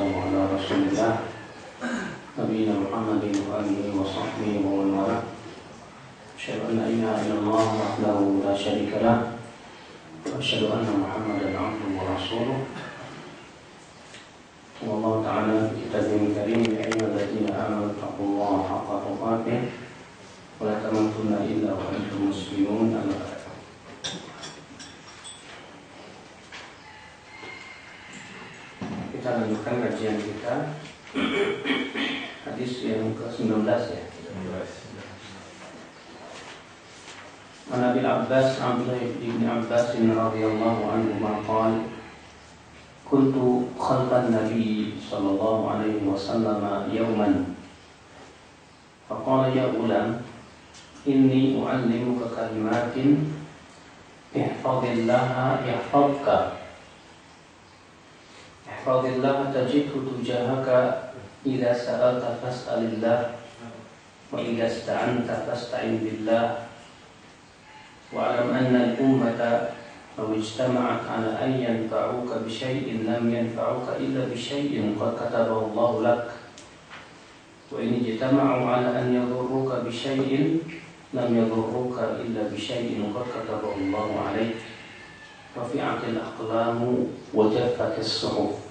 wassalamu ala rasulillah nabiyina Muhammadin wa alihi wa sahbihi wa man wala. Asyhadu an la ilaha illallah wahdahu la syarika lah wa asyhadu anna Muhammadan abduhu wa rasuluh. Wallahu ta'ala fi kitabihil karim ya ayyuhalladzina amanu taqullaha haqqa tuqatih wa la tamutunna illa wa antum muslimun. Kita lanjutkan kajian kita hadis yang ke-19 ya. An Abi Abbas Abdullah ibn Abbas radhiyallahu anhu qala kuntu khalfan Nabi sallallahu alaihi wasallam yawman faqala ya ghulam inni u'allimuka kalimatin ihfazillaha yahfazka ihfazillaha tajidhu tujahaka idza sa'alta fas'alillah wa idza ista'anta fasta'in billah wa'lam anna al-ummata law ijtama'at 'ala an yanfa'uka bi syai'in lam yanfa'uka illa bi syai'in qad katabahu Allahu lak wa in ijtama'u 'ala an yadhurruka bi syai'in lam yadhurruka illa bi syai'in qad katabahu Allahu 'alaik rafi'atil aqlamu wa jaffatis suhuf.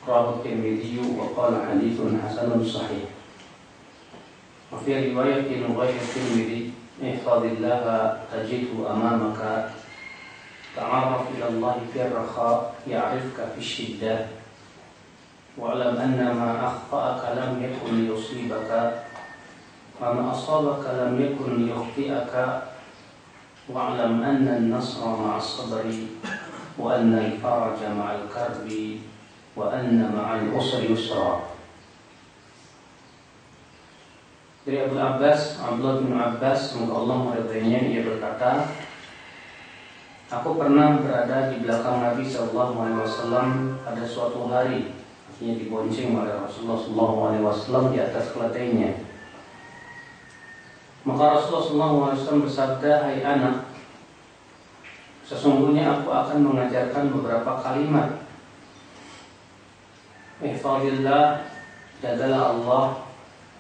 Rawahu Tirmidzi wa qala haditsun hasanun sahih. Wa fi riwayatin ghayri Tirmidzi ihfazillaha tajidhu amamaka ta'arraf ila Allah fi ar-rakha ya'rifka fi ash-shiddah wa'lam anna ma akhta'aka lam yakun liyusibaka wa ma asabaka lam yakun liyukhti'aka wa'lam anna an-nasra ma'a as-sabri wa anna al-faraja ma'a al-karbi wa anna ma'al usri yusra. Dari Abu Abbas, Abdullah bin Abbas, semoga Allah meridainya, ia berkata, aku pernah berada di belakang Nabi SAW pada suatu hari, artinya dibonceng oleh Rasulullah SAW di atas keledainya. Maka Rasulullah SAW bersabda, hai anak, sesungguhnya aku akan mengajarkan beberapa kalimat. Ihfazillah, jagalah Allah,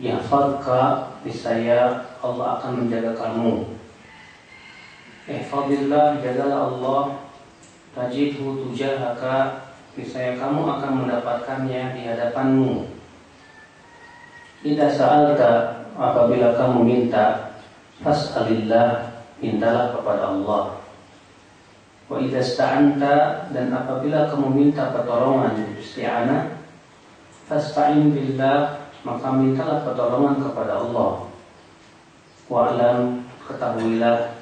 yahfazka, niscaya Allah akan menjaga kamu. Ihfazillah, jagalah Allah, tajidhu tujahaka, niscaya kamu akan mendapatkannya di hadapanmu. Idza sa'alta, apabila kamu minta, fas'alillah, mintalah kepada Allah. Wa idza ista'anta, dan apabila kamu minta pertolongan, isti'anah, fasta'in billah, maka mintalah pertolongan kepada Allah. Wa'lam, ketahuilah,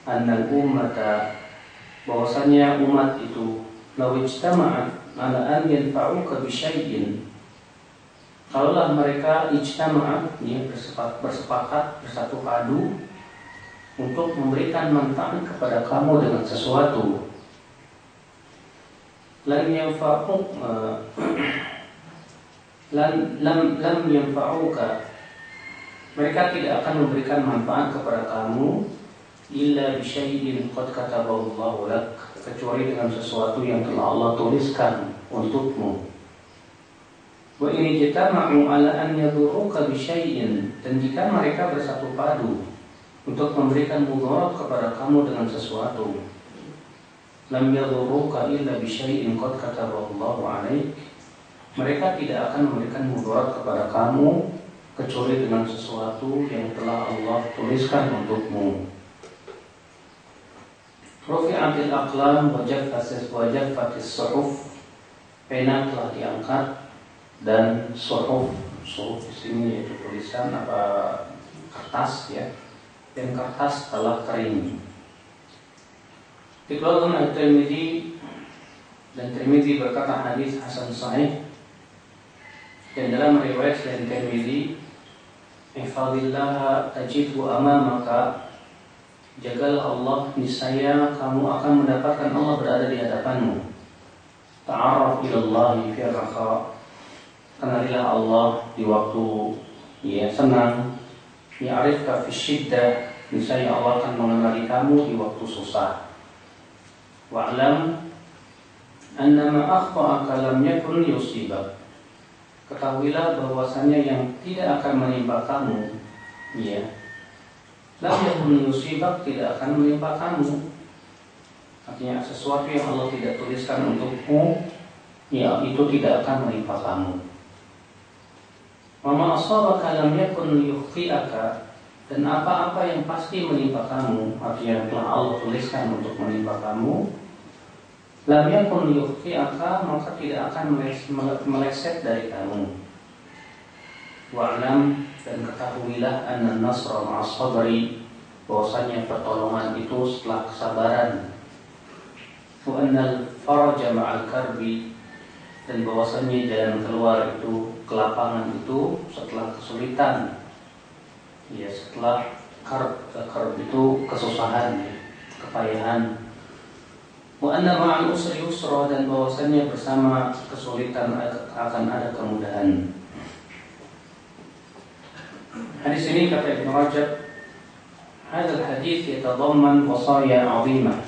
annal ummata, bahwasanya umat itu, law ijtama'at ala an yanfa'uka bi syai'in, kalaulah mereka ijtama'at, ya, bersepakat, bersatu padu untuk memberikan manfaat kepada kamu dengan sesuatu, lam yanfa'uka, mereka tidak akan memberikan manfaat kepada kamu illa bi syai'in qad katabahu Allahu lak, kecuali dengan sesuatu yang telah Allah tuliskan untukmu. Wa in jitama'u ala an yadurruka bi syai'in, dan jika mereka bersatu padu untuk memberikan mudarat kepada kamu dengan sesuatu, lam yadurruka illa bi syai'in qad katabahu Allahu 'alaik, mereka tidak akan memberikan mudarat kepada kamu kecuali dengan sesuatu yang telah Allah tuliskan untukmu. Rufi'atil aqlam wa jaffatis suhuf, pena telah diangkat dan suhuf di sini yaitu tulisan kertas ya, dan kertas telah kering. Dikeluarkan oleh Tirmidzi, dan Tirmidzi berkata hadis hasan sahih. Dan dalam riwayat selain Tirmidzi, ihfazillah tajidhu amamaka, jagalah Allah, niscaya kamu akan mendapatkan Allah berada di hadapanmu. Ta'arraf ilallahi fi ar-rakha, kenalilah Allah di waktu senang. Ya'rifka fi syiddah, niscaya Allah akan mengenali kamu di waktu susah. Wa'lam, annama akhta'aka lam yakun yusibak. Ketahuilah bahwasanya yang tidak akan menimpa kamu, ya, lam yakun yusibak, tidak akan menimpa kamu. Artinya sesuatu yang Allah tidak tuliskan untukmu, ya, itu tidak akan menimpa kamu. Wa ma asabaka lam yakun yukhti'aka, dan apa-apa yang pasti menimpa kamu, artinya yang telah Allah tuliskan untuk menimpa kamu, lam yakun yukhti'aka, maka tidak akan meleset dari kamu. Wa'lam, dan ketahuilah anna nasra ma'as sabri, bahwasanya pertolongan itu setelah kesabaran. Wa annal faraja ma'al karbi, dan bahwasanya jalan keluar itu, kelapangan itu setelah kesulitan. Ya, setelah karb itu kesusahan, kepayahan. Wa anna ma'al usri yusra, dan bahwasanya bersama kesulitan akan ada kemudahan. Hadis ini kata Ibnu Rajab, hadzal hadis yatadamman wasaya 'azimah.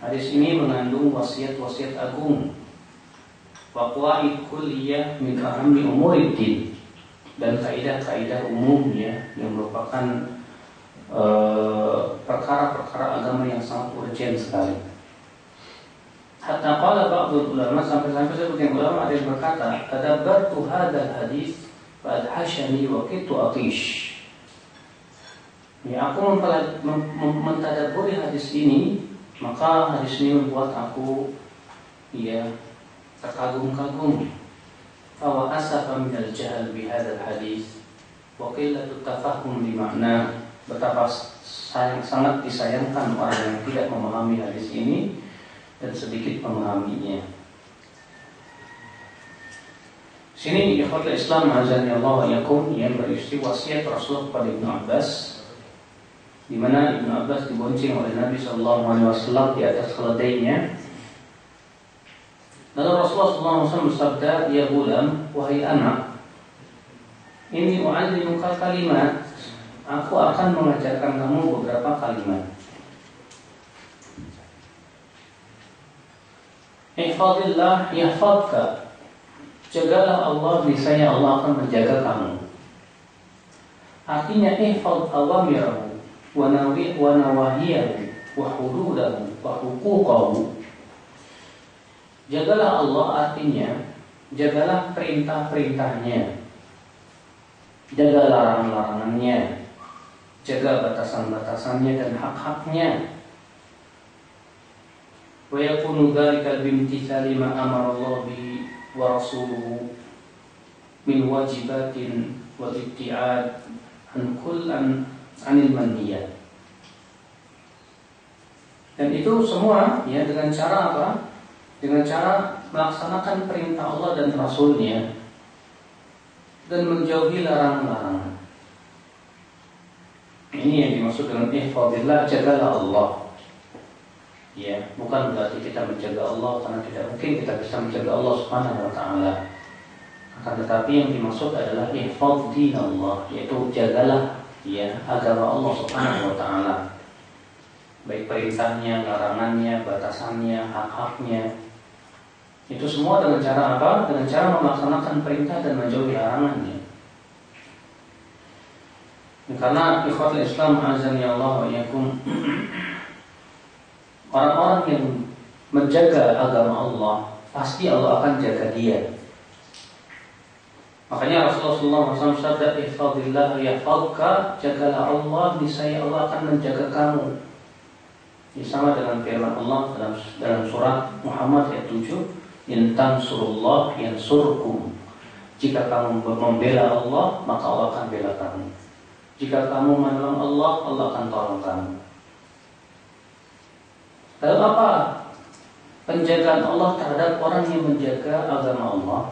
Hadis ini mengandung wasiat-wasiat agung. Wa qawaid kulliyah min ahammi umuriddin, dan kaidah-kaidah umum, ya, yang merupakan perkara-perkara agama yang sangat urgent sekali. Hatta qala ba'dul ulama, sampai-sampai sebagian ulama ada yang berkata, tadabbartu hadzal hadis fa adhashani wa kuntu atish. Ya, aku mentadabburi hadis ini, maka hadis ini membuat aku, ya, terkagum-kagum. Fa asafa min al-jahl bi hadzal hadis wa qillatut tafahum li makna. Betapa sangat disayangkan orang yang tidak memahami hadis ini dan sedikit memahaminya. Sini ikhwatul Islam azan Allah wa yakum, yang berisi wasiat Rasul kepada Ibnu Abbas, di mana Ibnu Abbas dibonceng oleh Nabi sallallahu alaihi wasallam di atas keledainya. Lalu Rasulullah SAW bersabda, ya gulam, wahai anak, ini u'allimuka kalimat, aku akan mengajarkan kamu beberapa kalimat. Ihfadillah yahfadka, jagalah Allah, niscaya Allah akan menjaga kamu. Artinya ihfad awamirahu wa nawahiyahu wa hududahu wa huquqahu. Jagalah Allah, artinya jagalah perintah-perintahnya, jaga larangan-larangannya, jaga batasan-batasannya dan hak-haknya. Wa yakunu dzalika bimtithali ma amara Allah bihi wa rasuluhu min wajibatin wa ibtiad an kullan anil manhiyat. Dan itu semua, ya, dengan cara apa? Dengan cara melaksanakan perintah Allah dan Rasulnya dan menjauhi larangan-larangan. Ini yang dimaksud dengan ihfadillah, jagalah Allah. Ya, bukan berarti kita menjaga Allah, karena tidak mungkin kita bisa menjaga Allah Subhanahu wa taala. Akan tetapi yang dimaksud adalah ihfad dinallah, yaitu jagalah, ya, agama Allah Subhanahu wa taala. Baik perintahnya, larangannya, batasannya, hak-haknya. Itu semua dengan cara apa? Dengan cara melaksanakan perintah dan menjauhi larangannya. Karena ikhwatul Islam azan ya Allah wa yakum, orang-orang yang menjaga agama Allah, pasti Allah akan jaga dia. Makanya Rasulullah SAW sabda, ihfadillah yahfadka, jagalah Allah, niscaya Allah akan menjaga kamu. Ini sama dengan firman Allah dalam surat Muhammad ayat 7, in tansurullah yansurkum. Jika kamu membela Allah, maka Allah akan bela kamu. Jika kamu menolong Allah, Allah akan tolong kamu. Lalu apa penjagaan Allah terhadap orang yang menjaga agama Allah?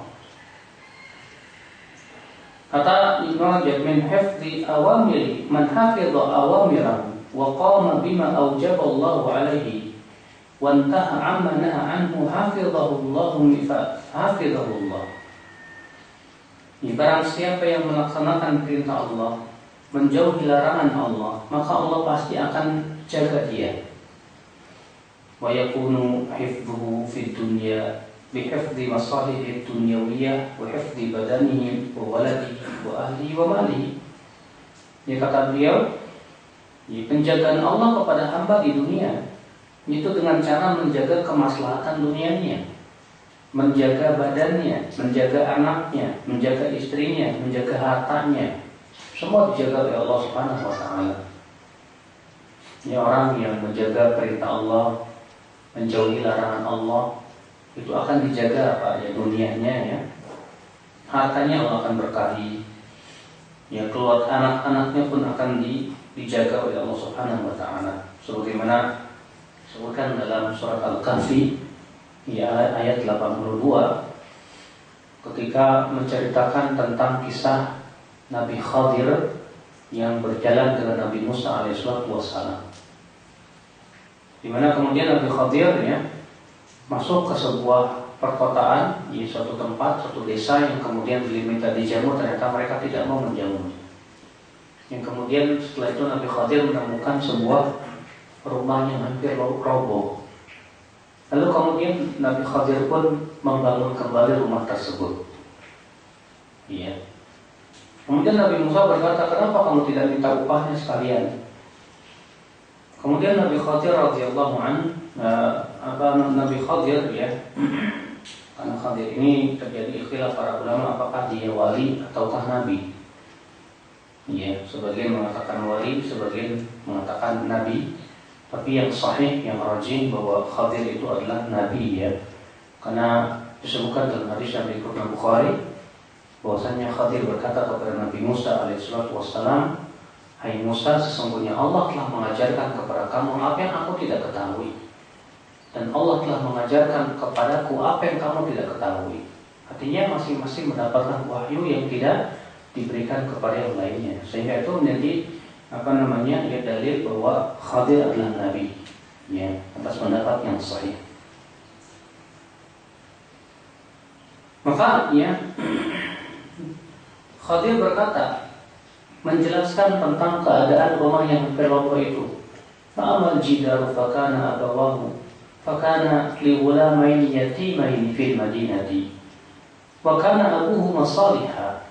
Kata Ibnu Rajab, min hifdzi awamiri man hafidha awamirahu wa qama bima awjaba Allah alaihi wa intaha amma naha anhu hafidhahu Allah. Barang siapa yang melaksanakan perintah Allah, menjauhi larangan Allah, maka Allah pasti akan jaga dia. wa yakunu hifdhuhu fid dunya bihifdhi masalihid dunyawiyah wa hifdhi badanihi wa waladihi wa ahlihi wa malihi. Ya, kata beliau, ya, penjagaan Allah kepada hamba di dunia itu dengan cara menjaga kemaslahatan dunianya, menjaga badannya, menjaga anaknya, menjaga istrinya, menjaga hartanya. Semua dijaga oleh Allah Subhanahu wa taala. Ya, orang yang menjaga perintah Allah, menjauhi larangan Allah, itu akan dijaga apa ya dunianya ya. Hartanya Allah akan berkahi. Ya, keluar anak-anaknya pun akan dijaga oleh Allah Subhanahu wa taala. Sebagaimana disebutkan dalam surat Al-Kahfi ya, ayat 82 ketika menceritakan tentang kisah Nabi Khadir yang berjalan dengan Nabi Musa alaihissalam. Di mana kemudian Nabi Khadir ya masuk ke sebuah perkotaan, di suatu tempat, suatu desa yang kemudian diminta dijamu, ternyata mereka tidak mau menjamu. Yang kemudian setelah itu Nabi Khadir menemukan sebuah rumah yang hampir roboh. Lalu kemudian Nabi Khadir pun membangun kembali rumah tersebut. Iya. Kemudian Nabi Musa berkata, kenapa kamu tidak minta upahnya sekalian? Kemudian Nabi Khadir radhiyallahu anhu, Nabi Khadir ya, karena Khadir ini terjadi ikhtilaf para ulama apakah dia wali ataukah nabi. Ya, sebagian mengatakan wali, sebagian mengatakan nabi. Tapi yang sahih, yang rajih bahwa Khadir itu adalah nabi ya. Karena disebutkan dalam hadis yang berikut Bukhari bahwasanya Khadir berkata kepada Nabi Musa alaihissalam, hai Musa, sesungguhnya Allah telah mengajarkan kepada kamu apa yang aku tidak ketahui, dan Allah telah mengajarkan kepadaku apa yang kamu tidak ketahui. Artinya masing-masing mendapatkan wahyu yang tidak diberikan kepada yang lainnya. Sehingga itu menjadi ya dalil bahwa Khadir adalah nabi ya, atas pendapat yang sahih. Maka ya Khadir berkata menjelaskan tentang keadaan rumah yang hampir roboh itu. Fa'amal jidaru fakana abawahu fakana li ghulamaini yatimaini fil madinati wa kana abuhuma salihah.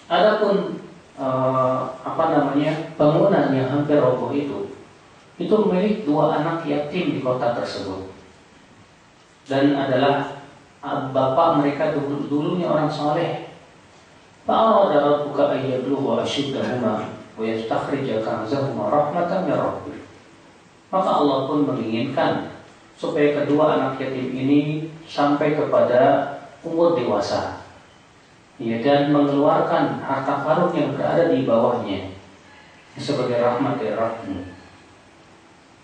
Adapun bangunan yang hampir roboh itu milik dua anak yatim di kota tersebut, dan adalah bapak mereka dulunya orang saleh. Fa'arada rabbuka ayyabluwa ashiddahuma wa yastakhrija kanzahuma rahmatan min rabbih. Maka Allah pun menginginkan supaya kedua anak yatim ini sampai kepada umur dewasa, ya, dan mengeluarkan harta karun yang berada di bawahnya sebagai rahmat dari Rabbmu.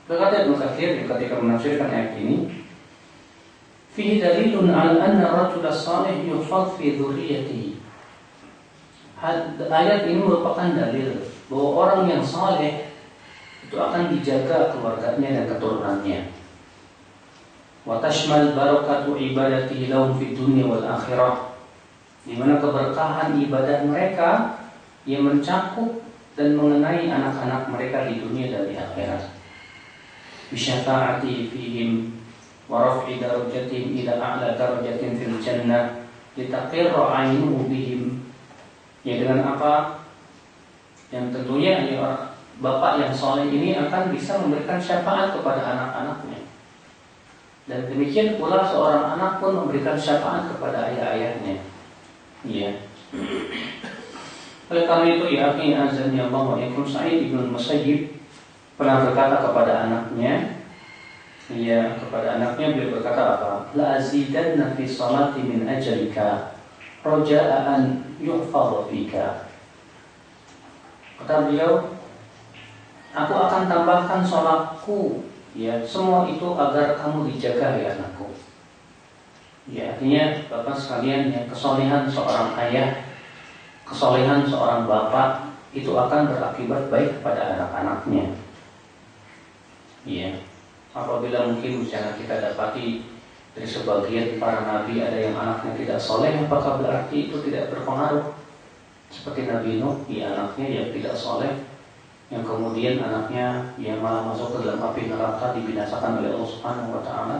Berkata Ibnu Katsir ketika menafsirkan ayat ini, fihi dalilun ala anna rajula salih yuhfaz fi dzurriyyatihi. Ayat ini merupakan dalil bahwa orang yang saleh itu akan dijaga keluarganya dan keturunannya. Wa tashmal barakatu ibadatihi lahum fid dunya wal akhirah, di mana keberkahan ibadah mereka yang mencakup dan mengenai anak-anak mereka di dunia dan di akhirat. Bisyafa'ati fihim wa raf'i darajatihim ila a'la darajatin fil jannah litaqirra 'ainuhu bihim. Ya, dengan apa yang tentunya ya, bapak yang saleh ini akan bisa memberikan syafaat kepada anak-anaknya. Dan demikian pula seorang anak pun memberikan syafaat kepada ayah-ayahnya. Iya. Oleh karena itu ya, akhi azan ya Allah wa yakum, Sa'id ibn Musayyib pernah berkata kepada anaknya, beliau berkata apa? La azidanna fi salati min ajalika raja'an yuhfadha fika. Kata beliau, aku akan tambahkan salatku ya, semua itu agar kamu dijaga ya anakku. Ya, artinya Bapak sekalian ya, kesolehan seorang ayah, kesolehan seorang bapak itu akan berakibat baik kepada anak-anaknya. Ya, apabila mungkin misalnya kita dapati dari sebagian para nabi ada yang anaknya tidak soleh, apakah berarti itu tidak berpengaruh? Seperti Nabi Nuh, anaknya yang tidak soleh, yang kemudian anaknya yang malah masuk ke dalam api neraka dibinasakan oleh Allah Subhanahu wa taala.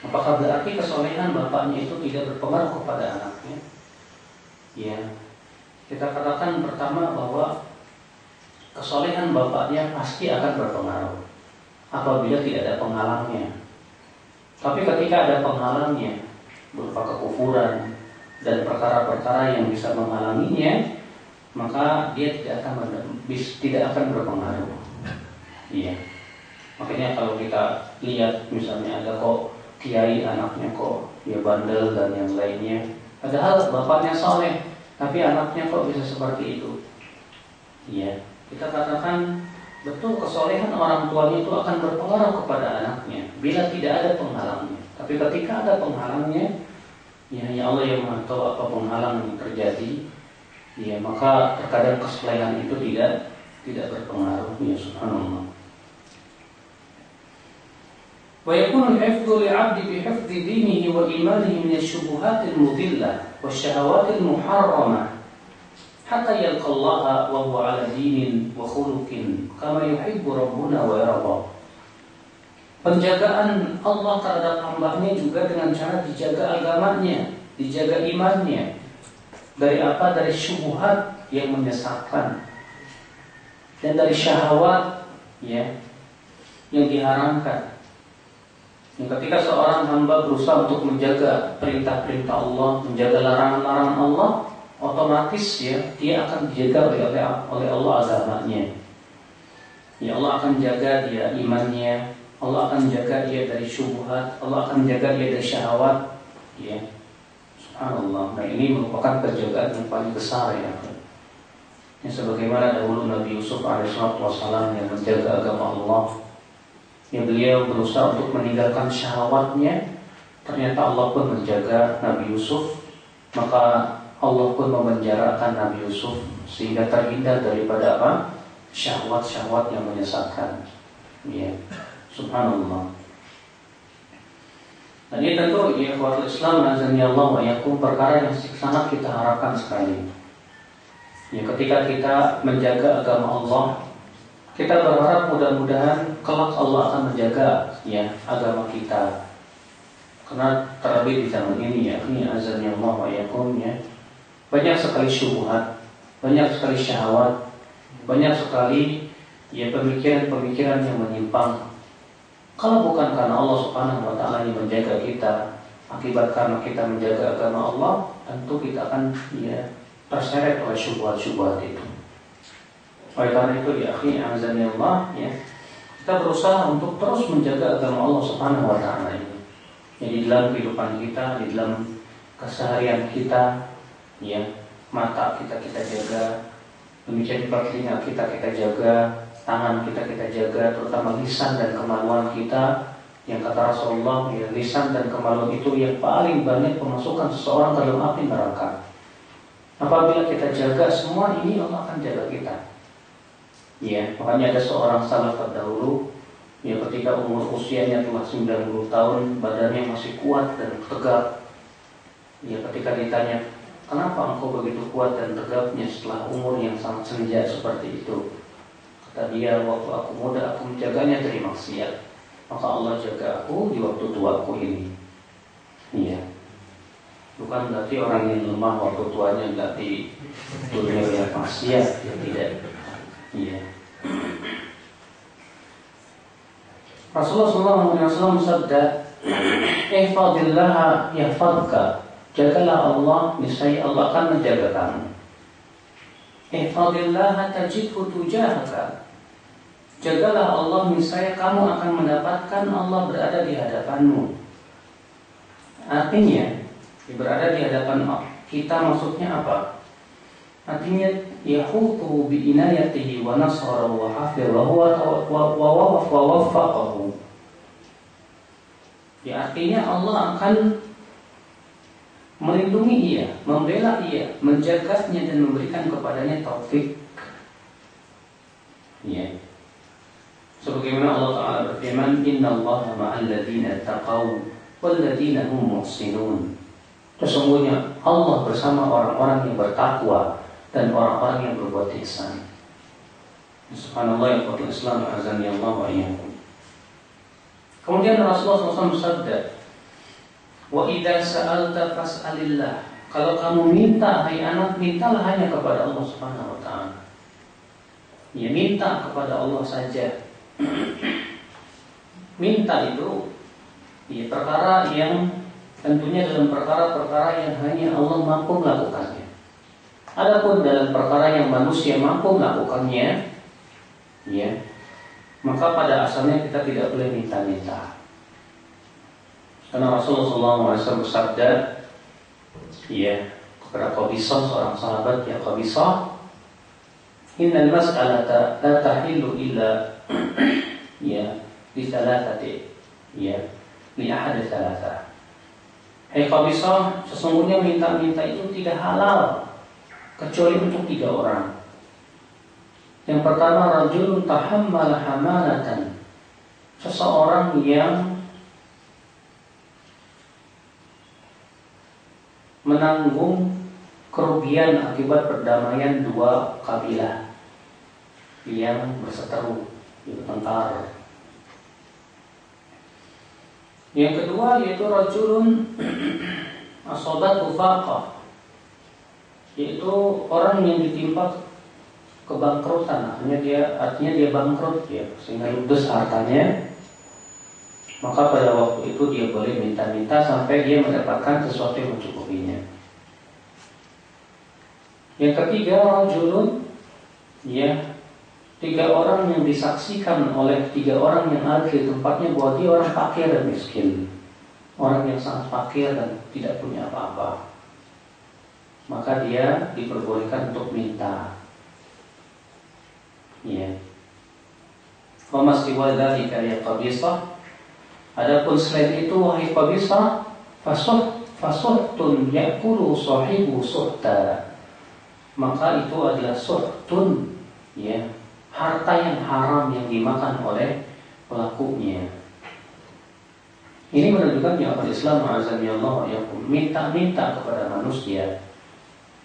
Apakah berarti kesolehan bapaknya itu tidak berpengaruh kepada anaknya? Ya, kita katakan pertama bahwa kesolehan bapaknya pasti akan berpengaruh apabila tidak ada penghalangnya. Tapi ketika ada penghalangnya berupa kekufuran dan perkara-perkara yang bisa menghalanginya, maka dia tidak akan berpengaruh. Iya. Makanya kalau kita lihat misalnya ada kok kiai anaknya kok ya bandel dan yang lainnya, padahal bapaknya soleh, tapi anaknya kok bisa seperti itu. Iya. Kita katakan betul kesolehan orang tuanya itu akan berpengaruh kepada anaknya bila tidak ada penghalangnya. Tapi ketika ada penghalangnya, ya Allah yang Maha tahu apa penghalang yang terjadi. Ya, maka terkadang kesolehan itu tidak berpengaruh, ya subhanallah. Wa yakunu al-hifdhu li'abdi bihifdhi dinihi wa imanihi min asy-syubuhatil mudillah wasy-syahawatil muharramah hatta yalqa Allah wa huwa 'ala dinin wa khuluqin kama yuhibbu rabbuna wa yarda. Penjagaan Allah terhadap hamba-Nya juga dengan cara dijaga agamanya, dijaga imannya. Dari apa? Dari syubhat yang menyesatkan dan dari syahwat ya yang diharamkan. Yang ketika seorang hamba berusaha untuk menjaga perintah-perintah Allah, menjaga larangan-larangan Allah, otomatis ya dia akan dijaga oleh Allah agamanya. Ya Allah akan jaga dia imannya, Allah akan jaga dia dari syubhat, Allah akan jaga dia dari syahwat ya. Subhanallah. Nah ini merupakan penjagaan yang paling besar ya. Yang sebagaimana dahulu Nabi Yusuf alaihissalam yang menjaga agama Allah, yang beliau berusaha untuk meninggalkan syahwatnya, ternyata Allah pun menjaga Nabi Yusuf, maka Allah pun memenjarakan Nabi Yusuf sehingga terhindar daripada apa? Syahwat-syahwat yang menyesatkan. Ya. Subhanallah. Dan ini tentu ya ikhwatul Islam azani Allah wa yakum perkara yang sangat kita harapkan sekali. Ya ketika kita menjaga agama Allah, kita berharap mudah-mudahan kelak Allah akan menjaga ya agama kita. Karena terlebih di zaman ini ya, ini azani Allah wa yakum ya. Banyak sekali syubhat, banyak sekali syahwat, banyak sekali ya pemikiran-pemikiran yang menyimpang. Kalau bukan karena Allah Subhanahu wa taala yang menjaga kita, akibat karena kita menjaga agama Allah, tentu kita akan ya terseret oleh syubhat-syubhat itu. Oleh karena itu ya akhi azani Allah ya, kita berusaha untuk terus menjaga agama Allah Subhanahu wa taala ini. Ya, di dalam kehidupan kita, di dalam keseharian kita, ya, mata kita jaga, demikian juga telinga kita jaga, tangan kita jaga, terutama lisan dan kemaluan kita. Yang kata Rasulullah, ya, lisan dan kemaluan itu yang paling banyak memasukkan seseorang ke dalam api neraka. Apabila kita jaga semua ini, Allah akan jaga kita. Ya, makanya ada seorang salaf terdahulu, ya, ketika usianya telah 90 tahun, badannya masih kuat dan tegap. Ya, ketika ditanya, kenapa engkau begitu kuat dan tegapnya setelah umur yang sangat senja seperti itu? Kata dia, waktu aku muda aku menjaganya dari maksiat, maka Allah jaga aku di waktu tuaku ini. Iya. Bukan berarti orang yang lemah waktu tuanya tidak di dunia yang maksiat, ya tidak. Iya. Rasulullah SAW bersabda, "Ihfadillah yahfadka." Jagalah Allah, niscaya Allah akan menjaga kamu. Ihfadillah tajidhu tujahaka. Jagalah Allah, niscaya kamu akan mendapatkan Allah berada di hadapanmu. Artinya, berada di hadapan kita maksudnya apa? Artinya yahutuhu bi inayatihi wa nasarahu wa hafidhahu wa waffaqahu. Ya, artinya Allah akan melindungi ia, membela ia, menjaganya dan memberikan kepadanya taufik. Ya. Sebagaimana Allah Ta'ala berfirman, "Innallaha ma'al ladzina taqaw wal ladzina hum muhsinun." Sesungguhnya Allah bersama orang-orang yang bertakwa dan orang-orang yang berbuat ihsan. Subhanallah ya Fatul Islam azani Allah wa iyyakum. Kemudian Rasulullah SAW bersabda, wa idza sa'alta fas'alillah. Kalau kamu minta, hai anak, mintalah hanya kepada Allah Subhanahu wa taala. Ya, minta kepada Allah saja. Minta itu ya perkara yang tentunya dalam perkara-perkara yang hanya Allah mampu melakukannya. Adapun dalam perkara yang manusia mampu melakukannya, ya, maka pada asalnya kita tidak boleh minta-minta. Karena Rasulullah SAW bersabda, ya, kepada Qabisah, seorang sahabat, ya Qabisah, innal mas'alata la tahillu illa ya li thalathati, ya, li ahad thalatha. Hai Qabisah, sesungguhnya minta-minta itu tidak halal kecuali untuk 3 orang. Yang pertama, rajulun tahammala hamalatan, seseorang yang menanggung kerugian akibat perdamaian 2 kabilah yang berseteru, bertengkar. Yang kedua yaitu rajulun asabatu faqah, yaitu orang yang ditimpa kebangkrutan, artinya dia bangkrut, ya, sehingga ludes hartanya. Maka pada waktu itu dia boleh minta-minta sampai dia mendapatkan sesuatu yang mencukupinya. Yang ketiga, rajulun, ya, 3 orang yang disaksikan oleh 3 orang yang ada di tempatnya bahwa dia orang fakir dan miskin, orang yang sangat fakir dan tidak punya apa-apa. Maka dia diperbolehkan untuk minta. Ya. Wa masiwa dzalika ya Qabisah. Adapun selain itu, wahai Qabisah, fasuhtun yakulu sahibu suhta. Maka itu adalah suhtun, ya, harta yang haram yang dimakan oleh pelakunya. Ini menunjukkan bahwa Islam azami Allah yang minta-minta kepada manusia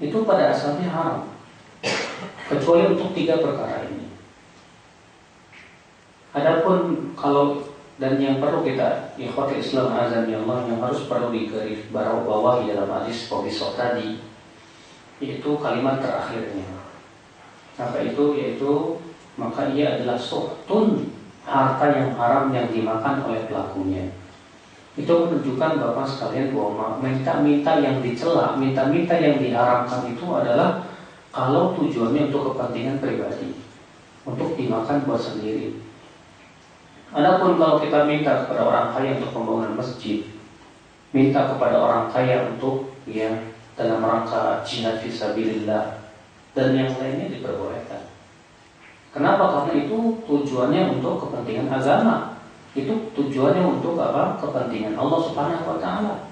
itu pada asalnya haram, kecuali untuk 3 perkara ini. Adapun kalau, dan yang perlu kita ikhwati Islam azami Allah, yang harus perlu digaris bawahi dalam hadis Qabisah tadi, yaitu kalimat terakhirnya. Apa itu? Yaitu maka ia adalah suhtun, harta yang haram yang dimakan oleh pelakunya. Itu menunjukkan Bapak sekalian bahwa minta-minta yang dicela, minta-minta yang diharamkan itu adalah kalau tujuannya untuk kepentingan pribadi, untuk dimakan buat sendiri. Adapun kalau kita minta kepada orang kaya untuk pembangunan masjid, minta kepada orang kaya untuk, ya, dalam rangka jihad fisabilillah dan yang lainnya, diperbolehkan. Kenapa? Karena itu tujuannya untuk kepentingan agama. Itu tujuannya untuk apa? Kepentingan Allah Subhanahu wa taala.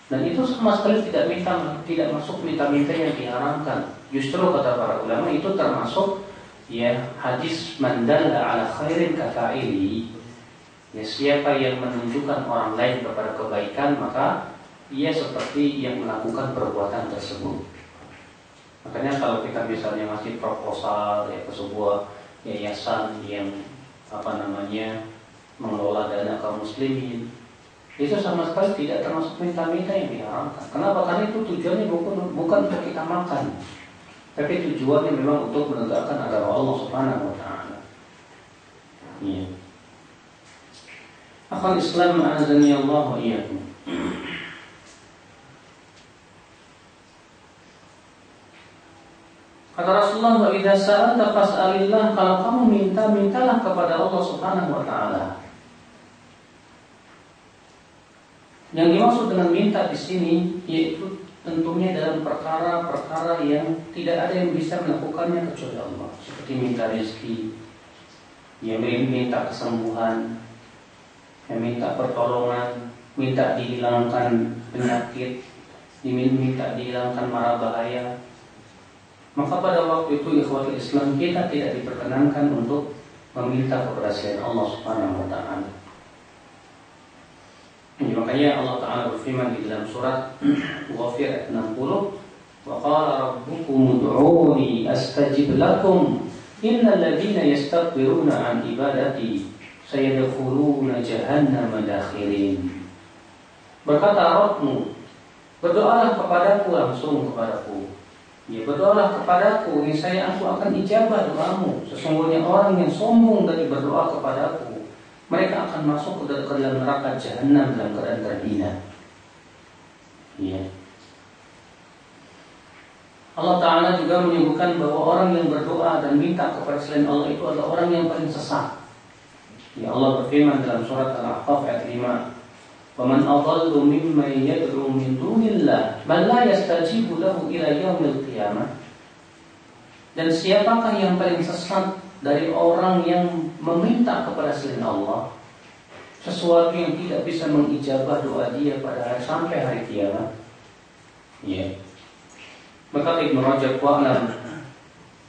Dan itu sama sekali tidak masuk minta-minta yang diharamkan. Justru kata para ulama itu termasuk, ya, hadis man dalla ala khairin kafa'ili. Ya, siapa yang menunjukkan orang lain kepada kebaikan, maka ia seperti yang melakukan perbuatan tersebut. Makanya kalau kita misalnya ngasih proposal, ya, ke sebuah yayasan yang mengelola dana kaum muslimin, itu sama sekali tidak termasuk minta-minta yang diharamkan. Kenapa? Karena itu tujuannya bukan untuk kita makan, tapi tujuannya memang untuk menegakkan agama Allah Subhanahu wa taala. Iya. Akhal Islam azani Allah wa iyyakum. Kata Rasulullah, wa idza sa'alta fas'alillah, kalau kamu minta, mintalah kepada Allah Subhanahu wa taala. Yang dimaksud dengan minta di sini yaitu tentunya dalam perkara-perkara yang tidak ada yang bisa melakukannya kecuali Allah, seperti minta rezeki, ya, minta kesembuhan, ya, minta pertolongan, minta dihilangkan penyakit, minta dihilangkan mara bahaya. Maka pada waktu itu ikhwatul Islam, kita tidak diperkenankan untuk meminta kepada selain Allah Subhanahu wa taala. Makanya Allah Ta'ala berfirman di dalam surat Ghafir ayat 60, wa qala rabbukum ud'uni astajib lakum, Innal ladzina yastakbiruna an ibadati sayadkhuluna jahannama dakhirin. Berkata Rabbmu, berdoalah kepadaku langsung kepadaku. Ya, berdoalah kepadaku, niscaya aku akan ijabah doamu. Sesungguhnya orang yang sombong dari berdoa kepadaku, mereka akan masuk ke dalam neraka jahanam dalam keadaan terhina. Ya. Allah Ta'ala juga menyebutkan bahwa orang yang berdoa dan minta kepada selain Allah itu adalah orang yang paling sesat. Ya, Allah berfirman dalam surat Al-Ahqaf ayat 5, وَمَنْ أَضَلُّ مِمَّنْ يَدْعُو مِنْ دُونِ اللَّهِ مَنْ لَا يَسْتَجِيبُ لَهُ إِلَى يَوْمِ الْقِيَامَةِ. Dan siapakah yang paling sesat dari orang yang meminta kepada selain Allah sesuatu yang tidak bisa mengijabah doa dia pada sampai hari kiamat? Ya. Maka Ibnu Rajab wa'lam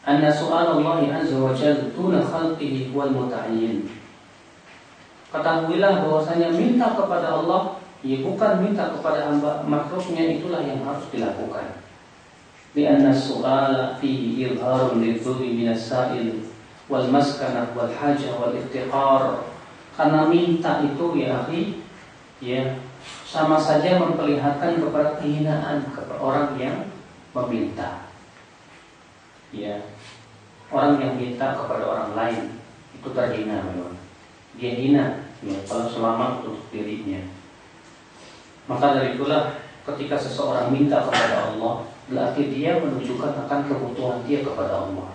anna su'alallahi azza wa jalla duna khalqihi wal muta'ayyin. Ketahuilah bahwasanya minta kepada Allah, ya bukan minta kepada hamba makhluknya, itulah yang harus dilakukan. Lianna su'ala fihi izharun lidzubi minas sa'il wal maskanah wal hajah wal iftiqar. Karena minta itu ya akhi, ya sama saja memperlihatkan kepada kehinaan kepada orang yang meminta. Ya, orang yang minta kepada orang lain itu terhina memang. Dia hina, ya, kalau selamat untuk dirinya. Maka dari itulah ketika seseorang minta kepada Allah, berarti dia menunjukkan akan kebutuhan dia kepada Allah.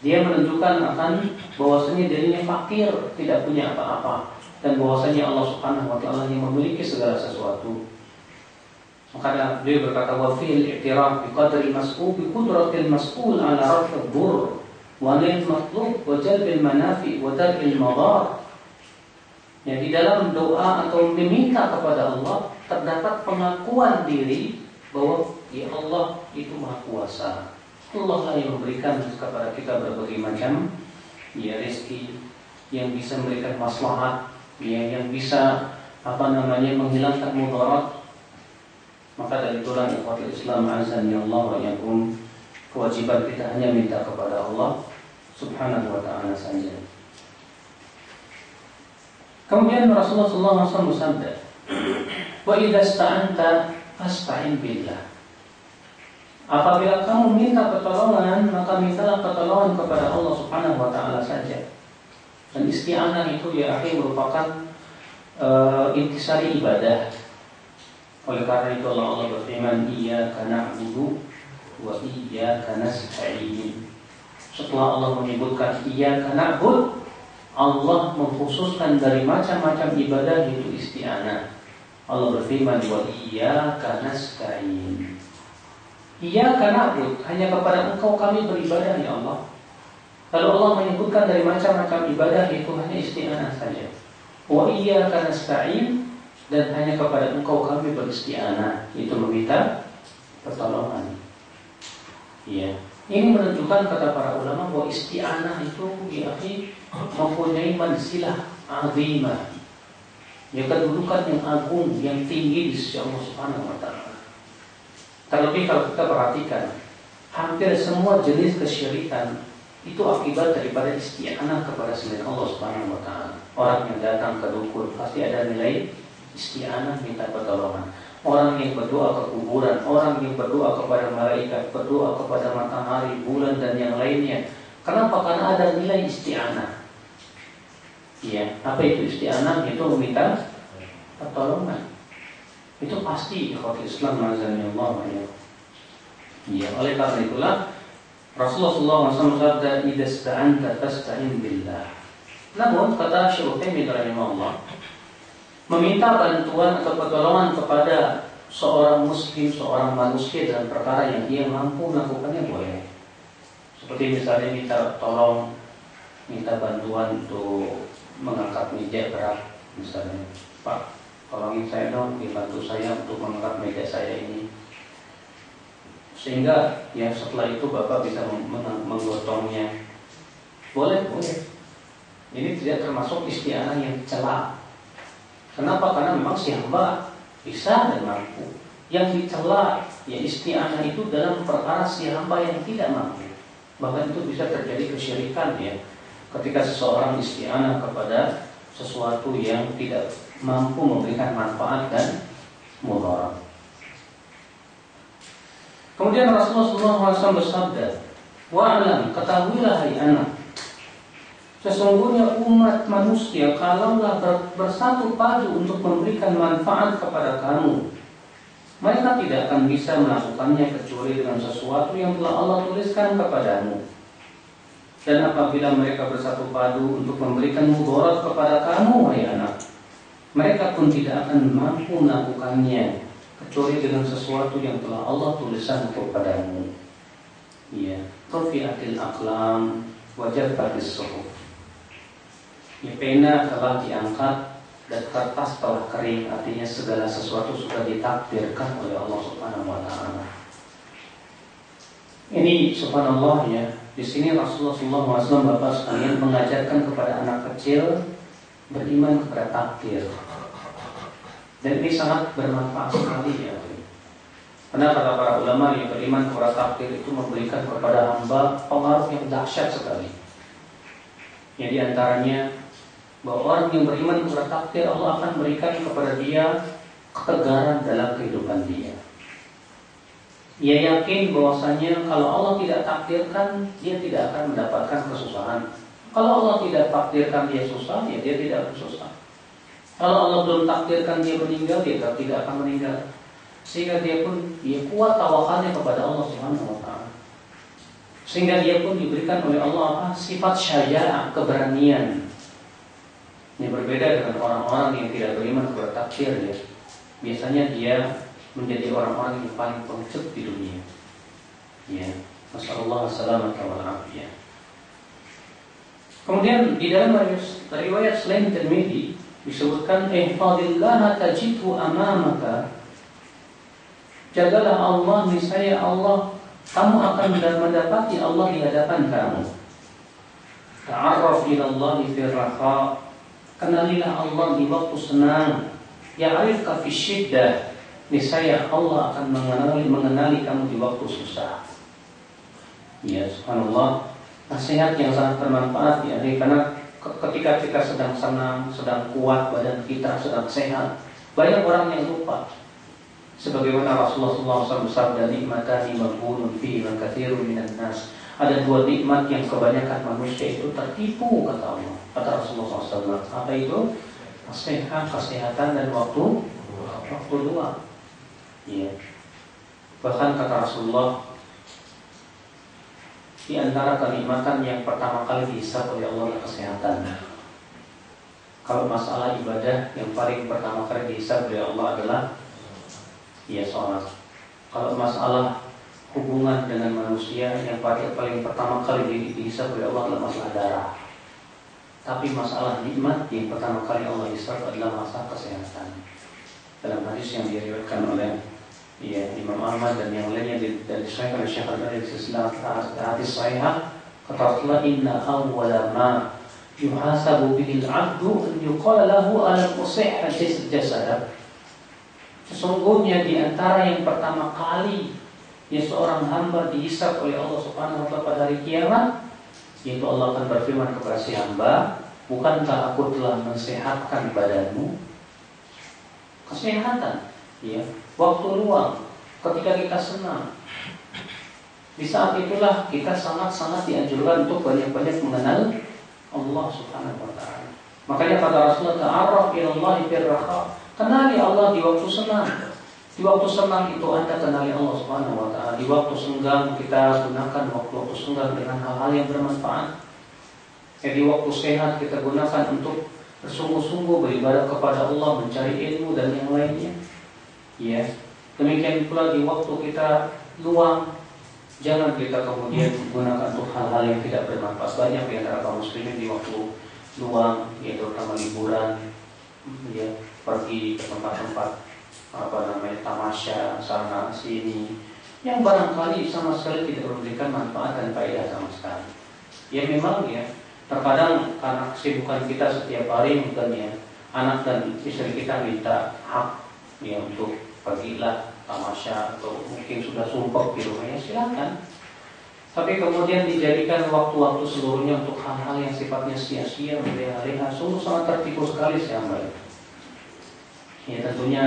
Dia menunjukkan akan bahwasanya dirinya fakir, tidak punya apa-apa, dan bahwasanya Allah Subhanahu wa taala yang memiliki segala sesuatu. Maka dia berkata, wa fil i'tiraf bi qadri mas'ul bi qudratil mas'ul ala raf'id dhurr wa lil matlub wa jalbil manafi wa dar'il madar. Ya, di dalam doa atau meminta kepada Allah terdapat pengakuan diri bahwa ya Allah itu Maha Kuasa. Allah lah yang memberikan kepada kita berbagai macam ya rezeki yang bisa memberikan maslahat, ya, yang bisa menghilangkan mudarat. Maka dari itulah ikhwatul Islam azan ya Allah wa yakum, kewajiban kita hanya minta kepada Allah Subhanahu wa ta'ala saja. Kemudian Rasulullah SAW bersabda, wa idza sta'anta fasta'in billah. Apabila kamu minta pertolongan, maka mintalah pertolongan kepada Allah Subhanahu wa ta'ala saja. Dan isti'anah itu ya akhi merupakan intisari ibadah. Oleh karena itu Allah berfirman, iyyaka na'budu wa iyyaka nasta'in. Setelah Allah menyebutkan iyyaka na'bud, Allah mengkhususkan dari macam-macam ibadah itu isti'anah. Allah berfirman, wa iyyaka nasta'in. Iyyaka na'bud, hanya kepada Engkau kami beribadah ya Allah. Lalu Allah menyebutkan dari macam-macam ibadah itu hanya isti'anah saja. Wa iyyaka nasta'in, dan hanya kepada Engkau kami beristi'anah, itu meminta pertolongan. Ya, ini menunjukkan kata para ulama bahwa isti'anah itu ya akhi mempunyai manzilah azimah, ya, kedudukan yang agung, yang tinggi di sisi Allah Subhanahu wa ta'ala. Terlebih kalau kita perhatikan, hampir semua jenis kesyirikan itu akibat daripada isti'anah kepada selain Allah Subhanahu wa ta'ala. Orang yang datang ke dukun pasti ada nilai isti'anah, minta pertolongan. Orang yang berdoa ke kuburan, orang yang berdoa kepada malaikat, berdoa kepada matahari, bulan dan yang lainnya. Kenapa? Karena ada nilai isti'anah. Ya, apa itu isti'anah? Itu meminta pertolongan. Itu pasti ikhwati Islam azanillahu ya. Ya, oleh karena itulah Rasulullah SAW bersabda, idza sta'anta fasta'in billah. Namun kata Syekh Utsaimin rahimahullah, meminta bantuan atau pertolongan kepada seorang muslim, seorang manusia dalam perkara yang dia mampu melakukannya boleh. Seperti misalnya minta tolong, minta bantuan untuk mengangkat meja berat, misalnya, Pak, tolongin saya dong, dibantu saya untuk mengangkat meja saya ini. Sehingga ya setelah itu Bapak bisa menggotongnya. Boleh, boleh. Ini tidak termasuk isti'anah yang cela. Kenapa? Karena memang si hamba bisa dan mampu. Yang dicela ya isti'anah itu dalam perkara si hamba yang tidak mampu. Bahkan itu bisa terjadi kesyirikan ya, ketika seseorang isti'anah kepada sesuatu yang tidak mampu memberikan manfaat dan mudarat. Kemudian Rasulullah SAW bersabda, wa'alam, ketahuilah hai anak, sesungguhnya umat manusia kalaulah bersatu padu untuk memberikan manfaat kepada kamu, mereka tidak akan bisa melakukannya kecuali dengan sesuatu yang telah Allah tuliskan kepadamu. Dan apabila mereka bersatu padu untuk memberikan mudarat kepada kamu, hai anak, mereka pun tidak akan mampu melakukannya kecuali dengan sesuatu yang telah Allah tuliskan kepadamu. Ya, rufi'atil aqlam wa jaffatis suhuf. Ya, pena telah diangkat dan kertas telah kering, artinya segala sesuatu sudah ditakdirkan oleh Allah Subhanahu wa taala. Ini subhanallah ya. Di sini Rasulullah SAW Bapak sekalian mengajarkan kepada anak kecil beriman kepada takdir. Dan ini sangat bermanfaat sekali ya. Karena kata para ulama yang beriman kepada takdir itu memberikan kepada hamba pengaruh yang dahsyat sekali. Yang diantaranya bahwa orang yang beriman kepada takdir, Allah akan berikan kepada dia ketegaran dalam kehidupan dia. Ia yakin bahwasanya kalau Allah tidak takdirkan, dia tidak akan mendapatkan kesusahan. Kalau Allah tidak takdirkan dia susah, ya dia tidak akan susah. Kalau Allah belum takdirkan dia meninggal, dia tidak akan meninggal. Sehingga dia kuat tawakalnya kepada Allah Subhanahu wa taala. Sehingga dia pun diberikan oleh Allah sifat syaja'ah, keberanian. Ini berbeda dengan orang-orang yang tidak beriman kepada takdir ya. Biasanya dia menjadi orang-orang yang paling pengecut di dunia. Ya, masyaallah, assalamatu warahmatullahi. Kemudian di dalam riwayat selain Tirmidzi disebutkan ihfazillah tajidhu amamaka. Jagalah Allah, niscaya Allah, kamu akan mendapati Allah di hadapan kamu. Ta'arraf ila Allah fi raha. Kenalilah Allah di waktu senang. Ya'rifka fi syiddah. Niscaya Allah akan mengenali kamu di waktu susah. Ya, subhanallah, nasihat yang sangat bermanfaat ya, karena ketika kita sedang senang, sedang kuat, badan kita sedang sehat, banyak orang yang lupa. Sebagaimana Rasulullah SAW bersabda, nikmatani maghbunun fi man katsirun minan nas. Ada dua nikmat yang kebanyakan manusia itu tertipu, kata Allah. Kata Rasulullah SAW, apa itu? Kesehatan dan waktu luang. Ya. Bahkan kata Rasulullah, di antara kenikmatan yang pertama kali dihisab oleh Allah adalah kesehatan. Kalau masalah ibadah, yang paling pertama kali dihisab oleh Allah adalah sholat. Kalau masalah hubungan dengan manusia, yang paling pertama kali dihisab oleh Allah adalah masalah darah. Tapi masalah nikmat yang pertama kali Allah hisab adalah masalah kesehatan. Dalam hadis yang diriwayatkan oleh Imam Ahmad dan yang lainnya dari Syekh Al-Albani dari silsilah hadis sahihah, kata Rasulullah, inna awwala ma yuhasabu bihi al-'abdu an yuqala lahu alam usihha jasadak. Sesungguhnya di antara yang pertama kali seorang hamba dihisab oleh Allah Subhanahu wa taala pada hari kiamat, yaitu Allah akan berfirman kepada si hamba, bukankah aku telah mensehatkan badanmu? Kesehatan, ya, waktu luang, ketika kita senang. Di saat itulah kita sangat-sangat dianjurkan untuk banyak-banyak mengenal Allah Subhanahu wa taala. Makanya kata Rasulullah, ta'arraf ila Allah fir raha. Kenali Allah di waktu senang. Di waktu senang itu Anda kenali Allah Subhanahu wa taala. Di waktu senggang kita gunakan waktu senggang dengan hal-hal yang bermanfaat. Di waktu sehat kita gunakan untuk bersungguh-sungguh beribadah kepada Allah, mencari ilmu dan yang lainnya. Ya, demikian pula di waktu kita luang, jangan kita kemudian gunakan untuk hal-hal yang tidak bermanfaat. Banyak di antara kaum muslimin di waktu luang, terutama liburan, pergi ke tempat-tempat tamasya sana sini, yang barangkali sama sekali tidak memberikan manfaat dan faedah sama sekali. Ya memang terkadang karena kesibukan kita setiap hari, mungkin anak dan istri kita minta hak untuk pergilah tamasya, atau mungkin sudah sumpah di rumahnya, silakan. Tapi kemudian dijadikan waktu-waktu seluruhnya untuk hal-hal yang sifatnya sia-sia, berleha-leha, sungguh sangat tertipu sekali si hamba itu. Ya tentunya